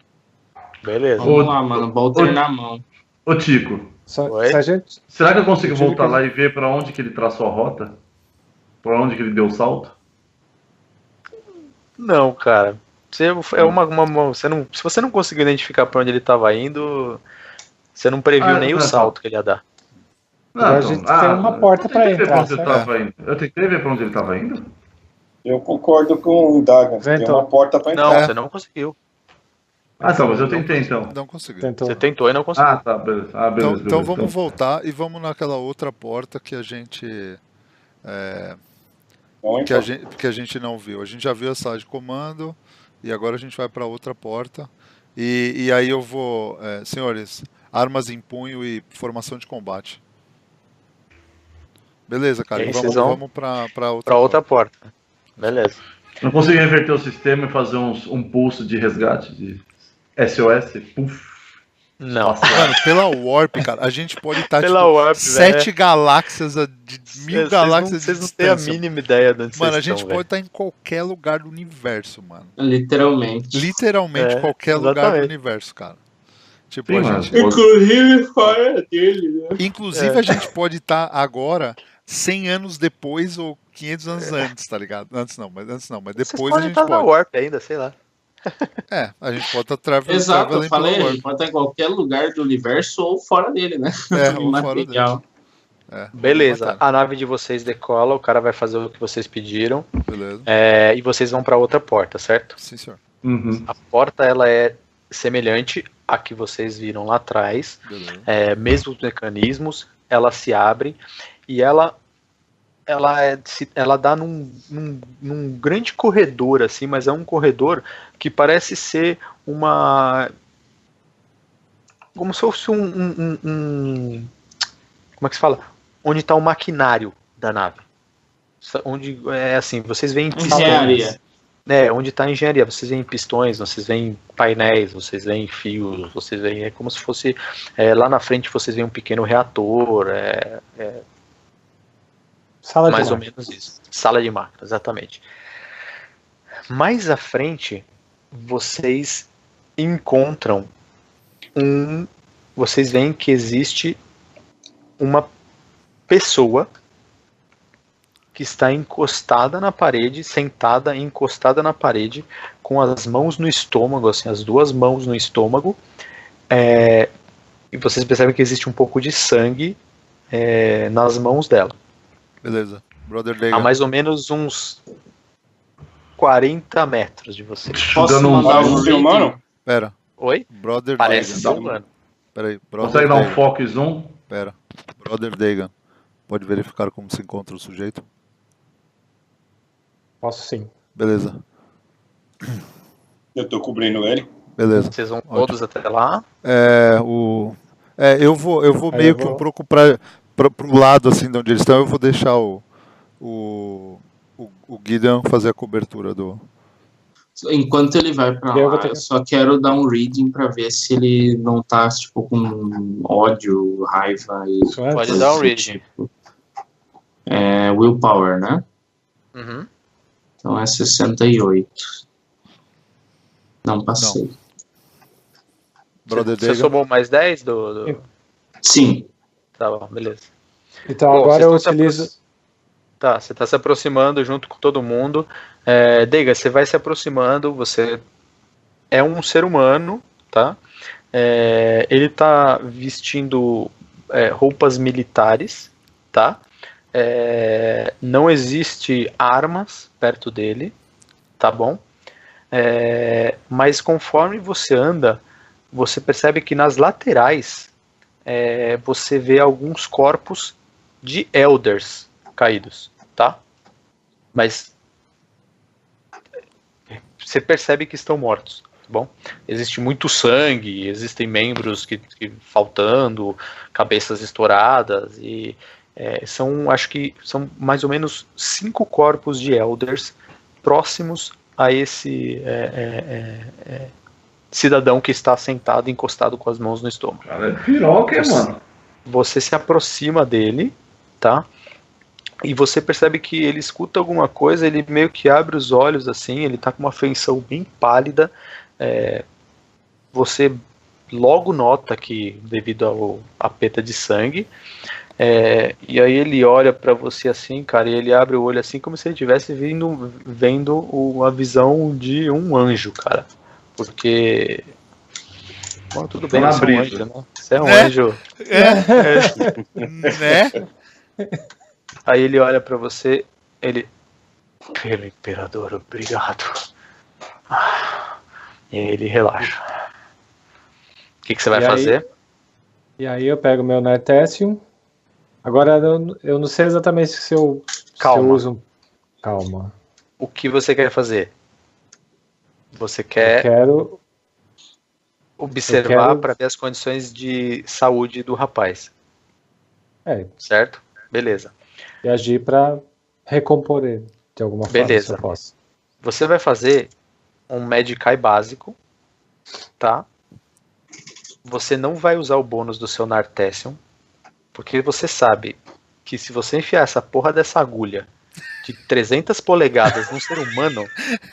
Beleza. Vamos lá, mano, bolter na mão. Ô, Tico, será que eu consigo voltar lá e ver pra onde que ele traçou a rota? Pra onde que ele deu o salto? Não, cara. Se você não conseguiu identificar para onde ele estava indo, você não previu nem o salto que ele ia dar. A gente tem uma porta para entrar. Eu tentei ver para onde ele estava indo. Eu concordo com o Dagan. Tem uma porta para entrar. Não, você não conseguiu. Tá, mas eu tentei então. Não consegui. Você tentou e não conseguiu. Tá, beleza. Então vamos voltar e vamos naquela outra porta que a gente... que a gente não viu. A gente já viu a sala de comando... E agora a gente vai para outra porta. E aí eu vou... senhores, armas em punho e formação de combate. Beleza, cara. Vamos para outra porta. Beleza. Não consegui reverter o sistema e fazer um pulso de resgate de SOS? Puf. Não. Mano, pela Warp, cara, a gente pode estar tipo, 7 galáxias de 1000 galáxias de distância. Vocês não têm a mínima ideia de onde mano, vocês a gente estão, pode estar em qualquer lugar do universo, mano. Literalmente. Qualquer lugar do universo, cara. Tipo, sim, a gente... Inclusive fora dele, né? Inclusive a gente pode estar agora 100 anos depois ou 500 anos antes, tá ligado? Antes não, mas depois a gente pode. Na Warp ainda, sei lá. A gente pode estar traveling. Exato, eu falei, a gente pode estar em qualquer lugar do universo ou fora dele, né? Ou fora dele. Beleza, a nave de vocês decola, o cara vai fazer o que vocês pediram. Beleza. E vocês vão para outra porta, certo? Sim, senhor. Uhum. A porta, ela é semelhante à que vocês viram lá atrás. Mesmos mecanismos, ela se abre e ela dá num grande corredor, assim, mas é um corredor que parece ser como se fosse como é que se fala? onde está o maquinário da nave. Onde é assim, vocês veem engenharia. Onde está a engenharia, vocês veem pistões, vocês veem painéis, vocês veem fios, vocês veem, é como se fosse, lá na frente vocês veem um pequeno reator, Sala mais de ou menos isso, sala de máquina, exatamente. Mais à frente, vocês encontram vocês veem que existe uma pessoa que está encostada na parede, sentada, encostada na parede, com as mãos no estômago, assim, as duas mãos no estômago, e vocês percebem que existe um pouco de sangue nas mãos dela. Beleza. Brother Dagan. A mais ou menos uns 40 metros de vocês. Posso mandar um ser humano? Pera. Oi? Brother Parece ser Dagan. humano. Peraí. Brother Consegue dar um Dagan. foco e zoom? Pera. Brother Dagan. Pode verificar como se encontra o sujeito? Posso sim. Beleza. Eu tô cobrindo ele. Beleza. Vocês vão todos até lá. Eu vou meio que um pouco pro lado assim de onde eles estão. Eu vou deixar o Gideon fazer a cobertura do. Enquanto ele vai pra lá, eu só quero dar um reading pra ver se ele não tá, tipo, com ódio, raiva e... Pode dar um reading. Tipo. Willpower, né? Uhum. Então é 68. Não passei. Brother Você Dagan. somou mais 10 do... Sim. Tá bom, beleza. Então Bom, agora eu vocês estão utilizo... Tá, você está se aproximando junto com todo mundo. Deiga, você vai se aproximando, você é um ser humano, tá? Ele tá vestindo roupas militares, tá? Não existe armas perto dele, tá bom? Mas conforme você anda, você percebe que nas laterais você vê alguns corpos de elders caídos, tá? Mas você percebe que estão mortos, tá bom? Existe muito sangue, existem membros que faltando, cabeças estouradas e acho que são mais ou menos 5 corpos de elders próximos a esse cidadão que está sentado, encostado com as mãos no estômago. Cara, é piroca, mano. Você se aproxima dele, tá? E você percebe que ele escuta alguma coisa, ele meio que abre os olhos assim, ele tá com uma feição bem pálida. Você logo nota que, devido à peta de sangue, e aí ele olha pra você assim, cara, e ele abre o olho assim como se ele estivesse vendo a visão de um anjo, cara. Porque... Bom, tudo bem, você é um anjo, né? Você é um anjo. Né? Aí ele olha pra você, pelo imperador, obrigado. E aí ele relaxa. O que você vai fazer? E aí eu pego meu Nartessium. Agora eu não sei exatamente se eu uso... Calma. O que você quer fazer? Você quer observar para ver as condições de saúde do rapaz. Certo? Beleza. E agir para recompor ele de alguma forma. Beleza. Se eu posso. Você vai fazer um Medicai básico, tá? Você não vai usar o bônus do seu Nartessium, porque você sabe que se você enfiar essa porra dessa agulha de 300 polegadas num ser humano,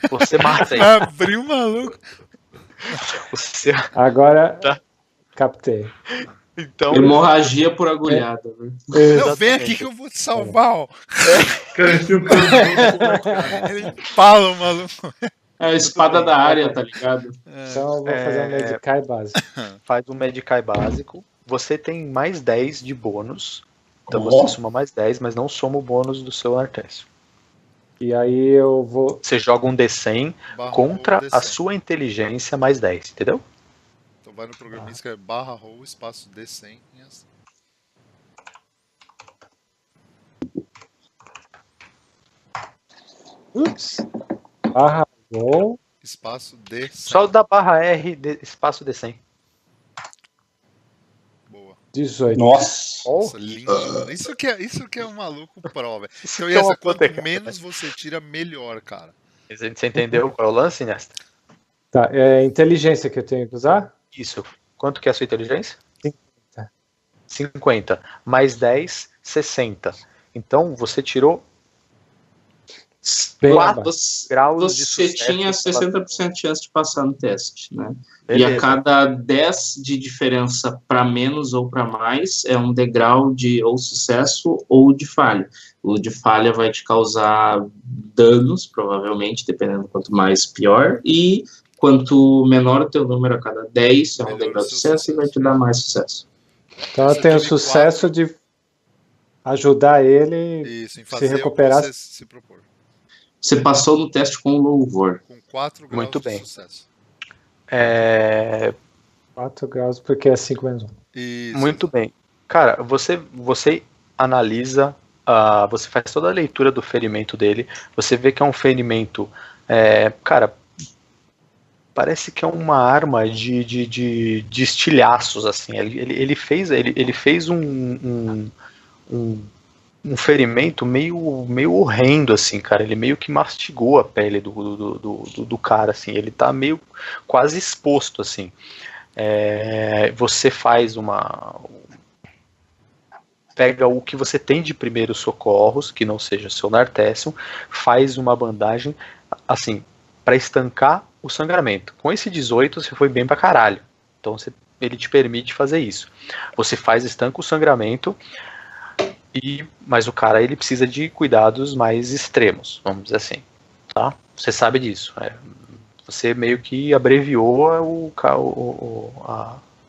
você mata ele. Abriu, maluco. Agora, captei. Então, hemorragia por agulhada. Não, vem aqui que eu vou te salvar, ó. Ele fala, o maluco. É a espada da área, tá ligado? Então eu vou fazer um Medicai básico. Faz um Medicai básico. Você tem mais 10 de bônus. Então você soma mais 10, mas não soma o bônus do seu Nartessium. E aí eu vou... Você joga um D100 contra D100. a sua inteligência mais 10, entendeu? Então vai no programa que é /roll espaço D100. Yes. Ups. /roll espaço D100. Só da /R espaço D100. Boa. 18. Nossa, lindo. Isso que é um maluco prova. Então, essa, quanto menos você tira, melhor, cara. Você entendeu qual é o lance, Nesta? Tá, é inteligência que eu tenho que usar? Isso. Quanto que é a sua inteligência? 50. 50. Mais 10, 60. Então, você tirou 4 graus de sucesso. Você tinha 60% de chance de passar no teste, né? Beleza. E a cada 10 de diferença para menos ou para mais é um degrau de ou sucesso ou de falha. O de falha vai te causar danos, provavelmente, dependendo quanto mais, pior. E quanto menor o teu número a cada 10, é um degrau de sucesso e vai te dar mais sucesso. Então eu tenho o sucesso de ajudar ele a se recuperar. Se propor. Você passou no teste com louvor. Com 4 graus Muito de bem. sucesso. 4 graus, porque é 5 menos 1. Isso. Muito bem. Cara, você analisa, você faz toda a leitura do ferimento dele, você vê que é um ferimento, cara, parece que é uma arma de estilhaços, assim. Ele fez um ferimento meio horrendo, assim, cara. Ele meio que mastigou a pele do cara, assim. Ele tá meio quase exposto, assim. Você faz pega o que você tem de primeiros socorros, que não seja seu Nartessium, faz uma bandagem, assim, para estancar o sangramento. Com esse 18 você foi bem pra caralho. Então ele te permite fazer isso. Você estanca o sangramento, mas o cara ele precisa de cuidados mais extremos, vamos dizer assim, tá? Você sabe disso. Você meio que abreviou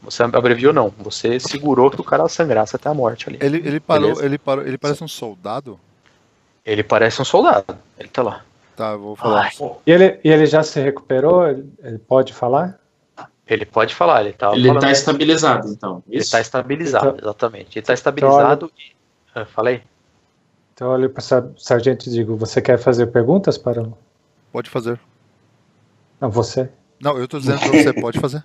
você abreviou não, você segurou que o cara sangrasse até a morte ali. Ele parece um soldado? Ele parece um soldado, ele tá lá. Tá, eu vou falar. E ele já se recuperou? Ele pode falar? Ele pode falar, ele tá estabilizado, então. Ele está estabilizado, então, exatamente. Ele está estabilizado então, falei? Então olha para o sargento e digo, você quer fazer perguntas para o... Pode fazer. Não, você? Não, eu tô dizendo para você, pode fazer.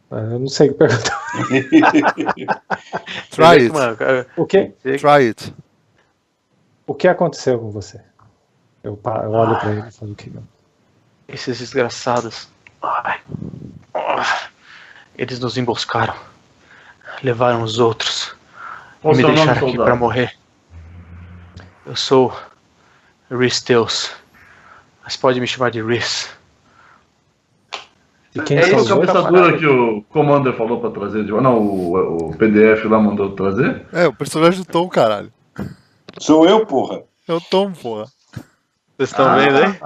Eu não sei o que perguntar. Try it. O quê? Try it. O que aconteceu com você? Eu olho para ele e falo o que não. Esses desgraçados. Eles nos emboscaram. Levaram os outros. E me deixaram aqui para morrer. Eu sou Rhys Teus. Mas pode me chamar de Rhys. E quem é essa cabeça dura que o Commander falou pra trazer? Não, o PDF lá mandou trazer? O personagem do Tom, caralho. Sou eu, porra. É o Tom, porra. Vocês estão vendo aí?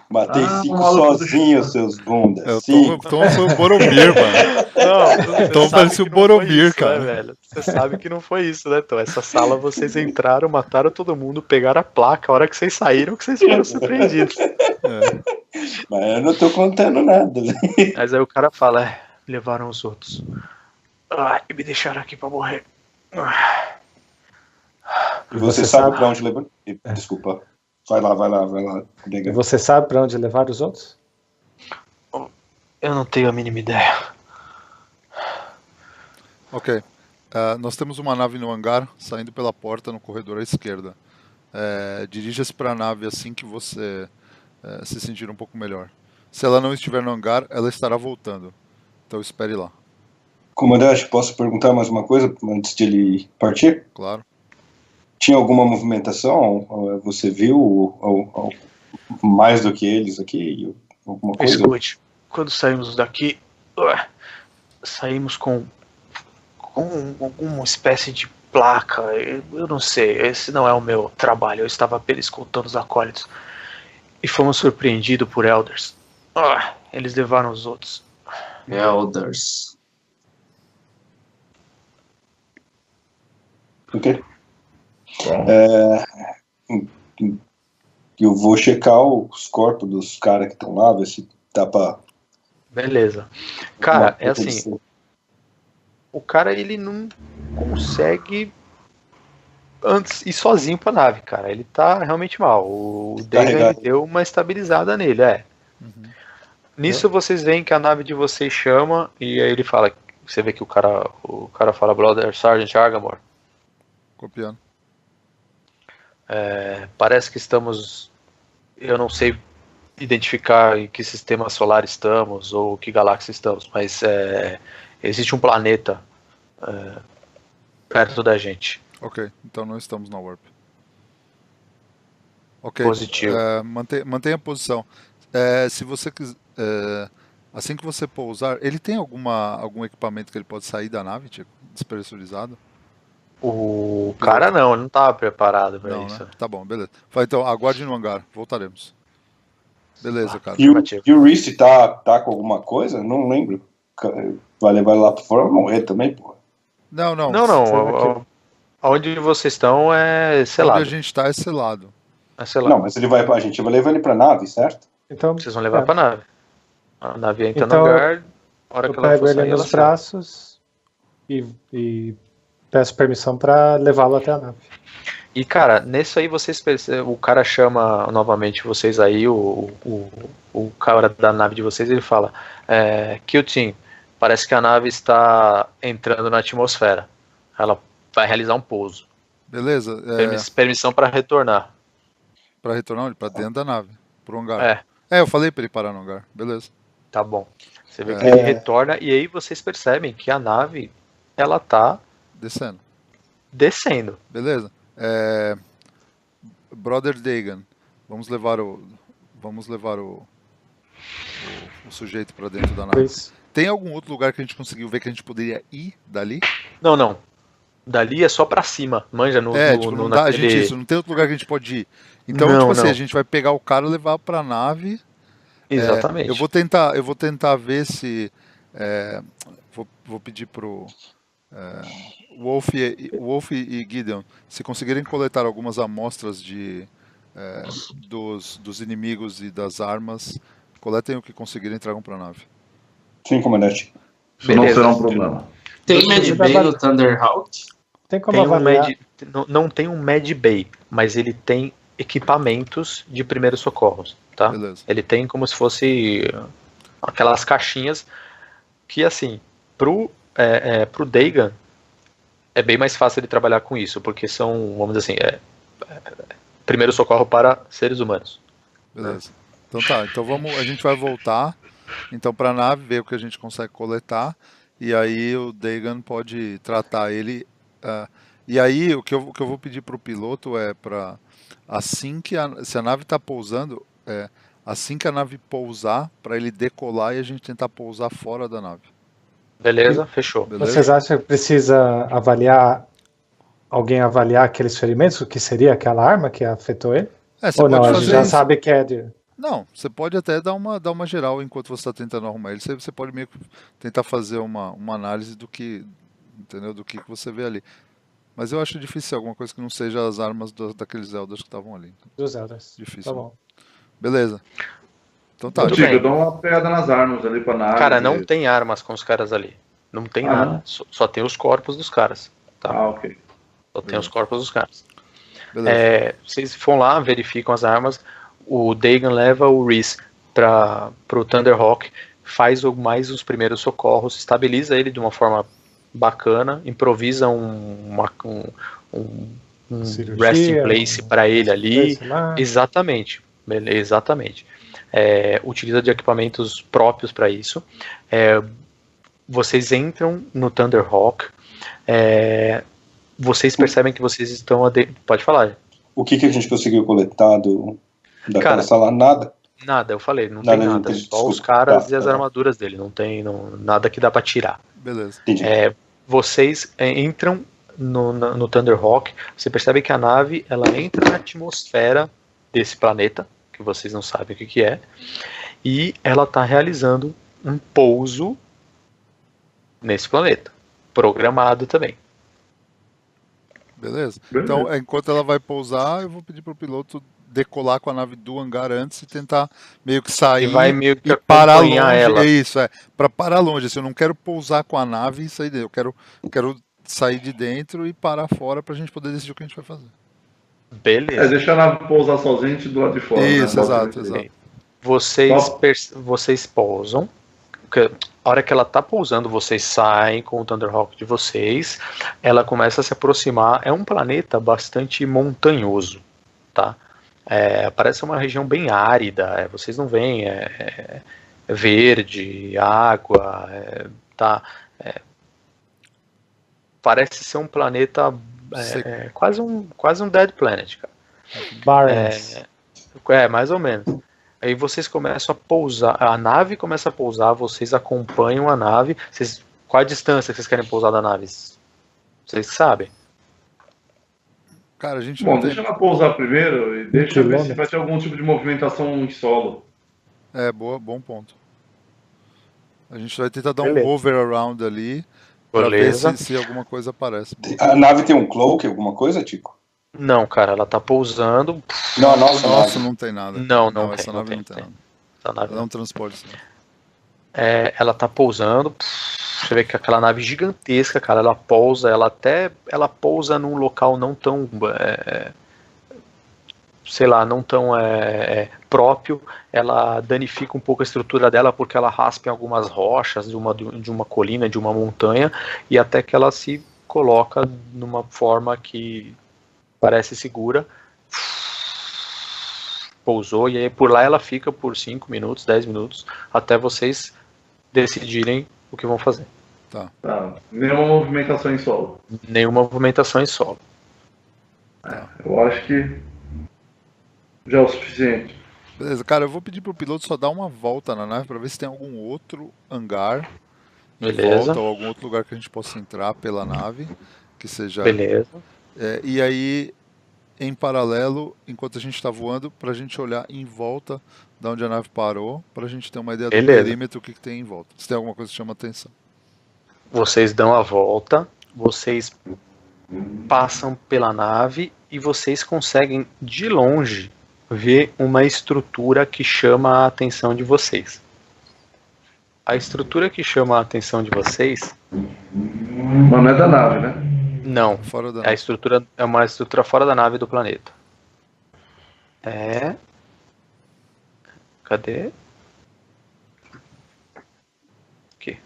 Matei 5 sozinho, seus bundas. O Tom foi o Boromir, mano. Não, o Tom parecia o Boromir, isso, cara. Né, velho? Você sabe que não foi isso, né, Tom? Essa sala vocês entraram, mataram todo mundo, pegaram a placa, a hora que vocês saíram, que vocês foram surpreendidos. Mas eu não tô contando nada. Mas aí o cara fala, levaram os outros. E me deixaram aqui pra morrer. E você sabe pra onde levar? Desculpa. Vai lá. E você sabe pra onde levar os outros? Eu não tenho a mínima ideia. Ok. Nós temos uma nave no hangar, saindo pela porta no corredor à esquerda. Dirija-se para a nave assim que você se sentir um pouco melhor. Se ela não estiver no hangar, ela estará voltando. Então espere lá. Comandante, posso perguntar mais uma coisa antes de ele partir? Claro. Tinha alguma movimentação? Você viu mais do que eles aqui? Alguma coisa? Escute, quando saímos daqui, saímos com alguma espécie de placa. Eu não sei, esse não é o meu trabalho. Eu estava apenas escutando os acólitos. E fomos surpreendidos por Elders. Eles levaram os outros. Elders. O quê? Eu vou checar os corpos dos caras que estão lá, ver se dá pra... Beleza. Cara, é assim, o cara ele não consegue antes ir sozinho pra nave, cara. Ele tá realmente mal. O David deu uma estabilizada nele, Nisso vocês veem que a nave de vocês chama e aí ele fala, você vê que o cara fala Brother Sergeant Argamore. Copiando. Parece que estamos, eu não sei identificar em que sistema solar estamos ou que galáxia estamos, mas existe um planeta perto da gente. Ok, então não estamos na Warp. Ok. Positivo. Mantenha a posição. Se você quiser, assim que você pousar, ele tem algum equipamento que ele pode sair da nave, tipo, despressurizado? O cara ele não estava preparado para isso. Né? Tá bom, beleza. Então, aguarde no hangar, voltaremos. Beleza, cara. E o Reese tá com alguma coisa? Não lembro. Vai levar ele lá pra fora, vai morrer também, porra. Não. Onde vocês estão é selado. Onde a gente tá é selado. Não, mas a gente vai levar ele pra nave, certo? Então, vocês vão levar pra nave. A nave entra então, no hangar, a hora que ela for sair, eu pego ele nos braços e peço permissão pra levá-lo até a nave. E, cara, nisso aí vocês percebem, o cara chama novamente vocês aí, o cara da nave de vocês, ele fala, Kill Team, parece que a nave está entrando na atmosfera. Ela vai realizar um pouso. Beleza. Permissão para retornar. Para retornar para dentro da nave, pro hangar. Eu falei para ele parar no hangar. Beleza. Tá bom. Você vê que ele retorna e aí vocês percebem que a nave, ela tá descendo. Beleza. Brother Dagan, vamos levar o sujeito para dentro da nave. Tem algum outro lugar que a gente conseguiu ver que a gente poderia ir dali? Não. Dali é só pra cima, manja no não dá, naquele... gente, não tem outro lugar que a gente pode ir. Então, a gente vai pegar o cara e levar pra nave. Exatamente. Eu vou tentar ver se vou pedir pro Wolf e Gideon, se conseguirem coletar algumas amostras dos inimigos e das armas, coletem o que conseguirem e tragam pra nave. Sim, comandante. Isso não será um problema. Tem Medbay no Thunderhawk? Tem como avaliar? Não tem um Medbay, mas ele tem equipamentos de primeiros socorros, tá? Beleza. Ele tem como se fosse aquelas caixinhas que, assim, pro Dagan é bem mais fácil de trabalhar com isso, porque são, vamos dizer assim, primeiro socorro para seres humanos. Beleza. Então tá, a gente vai voltar então para a nave, ver o que a gente consegue coletar, e aí o Dagan pode tratar ele. E aí o que eu vou pedir para o piloto é para, assim que se a nave está pousando, assim que a nave pousar, para ele decolar e a gente tentar pousar fora da nave. Beleza, fechou. Beleza? Vocês acham que precisa alguém avaliar aqueles ferimentos, o que seria aquela arma que afetou ele? Ou não, a gente já sabe que é de... Não, você pode até dar uma geral enquanto você está tentando arrumar ele. Você pode meio que tentar fazer uma análise do que, entendeu? Do que você vê ali. Mas eu acho difícil alguma coisa que não seja as armas daqueles Elders que estavam ali. Dos Elders. Difícil. Tá bom. Beleza. Então tá. Eu dou uma pegada nas armas ali pra nave. Cara, não tem armas com os caras ali. Não tem nada. Só tem os corpos dos caras. Tá? Ok. Só tem os corpos dos caras. Vocês vão lá, verificam as armas. O Dagan leva o Reese pro Thunderhawk, faz mais os primeiros socorros, estabiliza ele de uma forma bacana, improvisa um resting place para ele ali. Exatamente. Utiliza de equipamentos próprios para isso. Vocês entram no Thunderhawk. Vocês percebem que vocês estão... Pode falar. O que a gente conseguiu coletar daquela sala? Nada, eu falei, não tem nada. Só os caras e as armaduras dele. Não tem nada que dá pra tirar. Beleza. Vocês entram no Thunderhawk. Você percebe que a nave ela entra na atmosfera desse planeta, que vocês não sabem o que é, e ela está realizando um pouso nesse planeta, programado também. Beleza. Então, enquanto ela vai pousar, eu vou pedir pro piloto decolar com a nave do hangar antes e tentar meio que sair e parar longe. Ela. Para parar longe. Assim, eu não quero pousar com a nave e sair dentro. Eu quero sair de dentro e parar fora pra gente poder decidir o que a gente vai fazer. Beleza. Deixar a nave pousar sozinha do lado de fora. Isso, né? exato. vocês pousam. A hora que ela tá pousando, vocês saem com o Thunderhawk de vocês. Ela começa a se aproximar. É um planeta bastante montanhoso, tá? Parece uma região bem árida. Vocês não veem verde, água, tá? Parece ser um planeta quase um Dead Planet, cara. Barrens. Mais ou menos. Aí vocês começam a pousar, a nave começa a pousar, vocês acompanham a nave. Qual a distância que vocês querem pousar da nave? Vocês sabem? Cara, a gente deixa ela pousar primeiro e deixa eu ver se vai ter algum tipo de movimentação em solo. Bom ponto. A gente vai tentar dar um hover around ali pra ver se alguma coisa aparece. A nave tem um cloak, alguma coisa, Tico? Não, cara, ela tá pousando. Não, nossa, não tem nada. Não, essa nave não tem nada. Ela é um transporte. Ela tá pousando. Você vê que aquela nave gigantesca, cara, ela pousa, ela pousa num local não tão, não tão próprio. Ela danifica um pouco a estrutura dela porque ela raspa em algumas rochas de uma colina, de uma montanha, e até que ela se coloca numa forma que parece segura, pousou, e aí por lá ela fica por 5 minutos, 10 minutos, até vocês decidirem o que vão fazer. Tá. Nenhuma movimentação em solo. Nenhuma movimentação em solo. Eu acho que já é o suficiente. Beleza, cara, eu vou pedir pro piloto só dar uma volta na nave pra ver se tem algum outro hangar de volta, ou algum outro lugar que a gente possa entrar pela nave, que seja... Beleza. E aí, em paralelo, enquanto a gente está voando, para a gente olhar em volta de onde a nave parou, para a gente ter uma ideia do perímetro, o que tem em volta. Se tem alguma coisa que chama atenção. Vocês dão a volta, vocês passam pela nave e vocês conseguem, de longe, ver uma estrutura que chama a atenção de vocês. A estrutura que chama a atenção de vocês... Mas não é da nave, né? Não, a estrutura é uma estrutura fora da nave do planeta. Cadê? Aqui.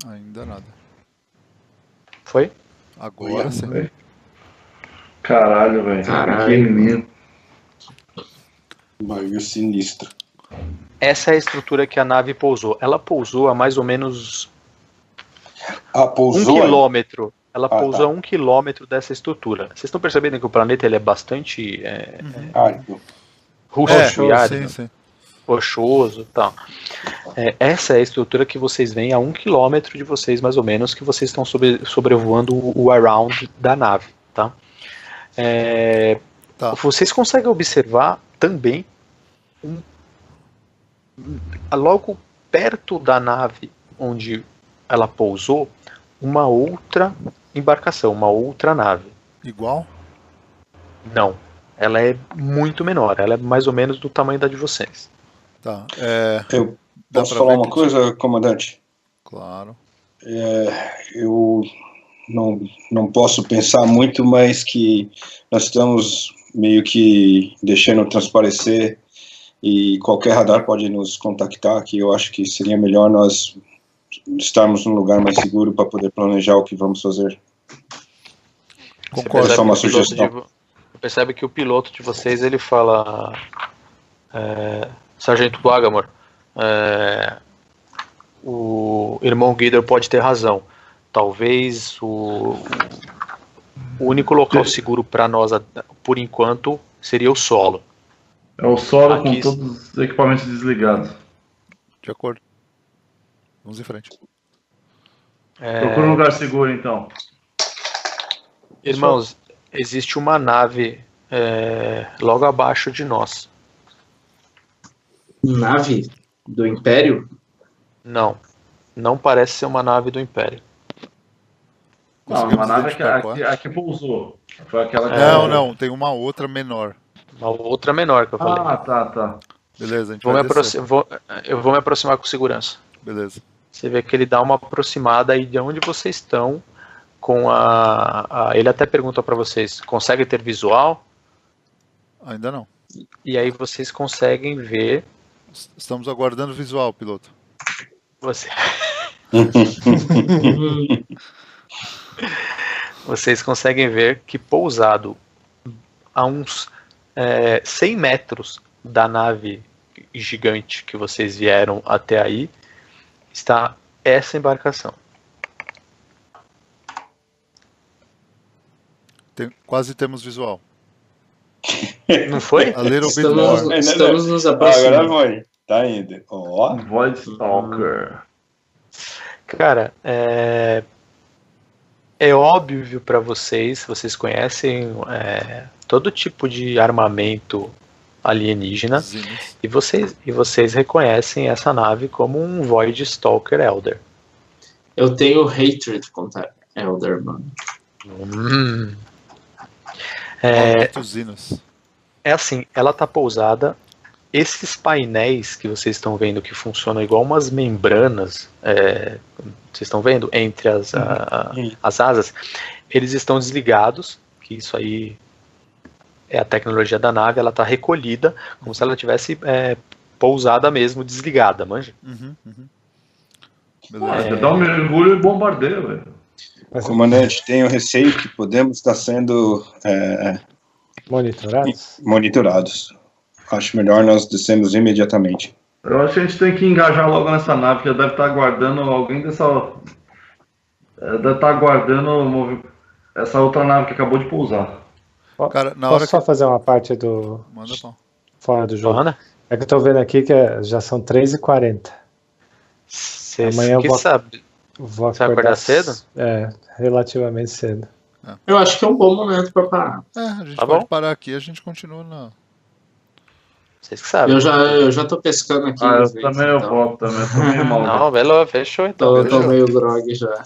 Ainda nada. Foi? Agora sim. Caralho, velho. Pequenininho. Barulho sinistro. Essa é a estrutura que a nave pousou. Ela pousou a mais ou menos 1 quilômetro. Ela pousou a 1 quilômetro dessa estrutura. Vocês estão percebendo que o planeta ele é bastante rústico e árido, rochoso e tal. Essa é a estrutura que vocês veem a 1 quilômetro de vocês, mais ou menos, que vocês estão sobrevoando o around da nave. Tá? Vocês conseguem observar também logo perto da nave onde ela pousou uma outra embarcação, uma outra nave. Igual? Não, ela é muito menor, ela é mais ou menos do tamanho da de vocês. Tá. Eu posso falar uma coisa, comandante? Claro. Eu não posso pensar muito, mas que nós estamos meio que deixando transparecer e qualquer radar pode nos contactar, que eu acho que seria melhor nós estarmos num lugar mais seguro para poder planejar o que vamos fazer. Concordo. É só uma sugestão. Percebe que o piloto de vocês, ele fala, Sargento Guagamor, o irmão Guider pode ter razão. Talvez o único local seguro para nós, por enquanto, seria o solo. É o solo com todos os equipamentos desligados. De acordo. Vamos em frente. Procura um lugar seguro, então. Irmãos, existe uma nave logo abaixo de nós. Nave do Império? Não parece ser uma nave do Império. Não, uma nave que pousou. Foi aquela que não, tem uma outra menor. Uma outra menor que eu falei. Tá. Beleza, a gente eu vou me aproximar com segurança. Beleza. Você vê que ele dá uma aproximada aí de onde vocês estão, com ele até pergunta para vocês, consegue ter visual? Ainda não. E aí vocês conseguem ver. Estamos aguardando o visual, piloto. Vocês conseguem ver que pousado a uns 100 metros da nave gigante que vocês vieram até aí está essa embarcação. Quase temos visual. Não foi? Estamos nos aproximando. Agora foi. Tá indo. Ó. Void Stalker. Cara, é óbvio para vocês conhecem todo tipo de armamento alienígena e vocês reconhecem essa nave como um Void Stalker Elder. Eu tenho hatred contra Elder, mano. É assim, ela tá pousada. Esses painéis que vocês estão vendo que funcionam igual umas membranas, vocês estão vendo entre as asas, eles estão desligados, que isso aí é a tecnologia da nave, ela está recolhida, como se ela tivesse pousada mesmo, desligada, manja? Dá um mergulho e bombardeia, velho. Comandante, tenho receio que podemos estar sendo monitorados. Acho melhor nós descermos imediatamente. Eu acho que a gente tem que engajar logo nessa nave, que deve estar aguardando alguém dessa... Deve estar aguardando essa outra nave que acabou de pousar. Cara, posso só fazer uma parte do... Manda, pô. Fora do jogo? É que eu tô vendo aqui que já são 3h40. Amanhã eu vou acordar cedo? Relativamente cedo. Eu acho que é um bom momento para parar. A gente pode parar aqui, a gente continua na... Vocês que sabem. Eu já tô pescando aqui. Eu também, eu volto também. Não, beleza, fechou então. Tô meio grog já.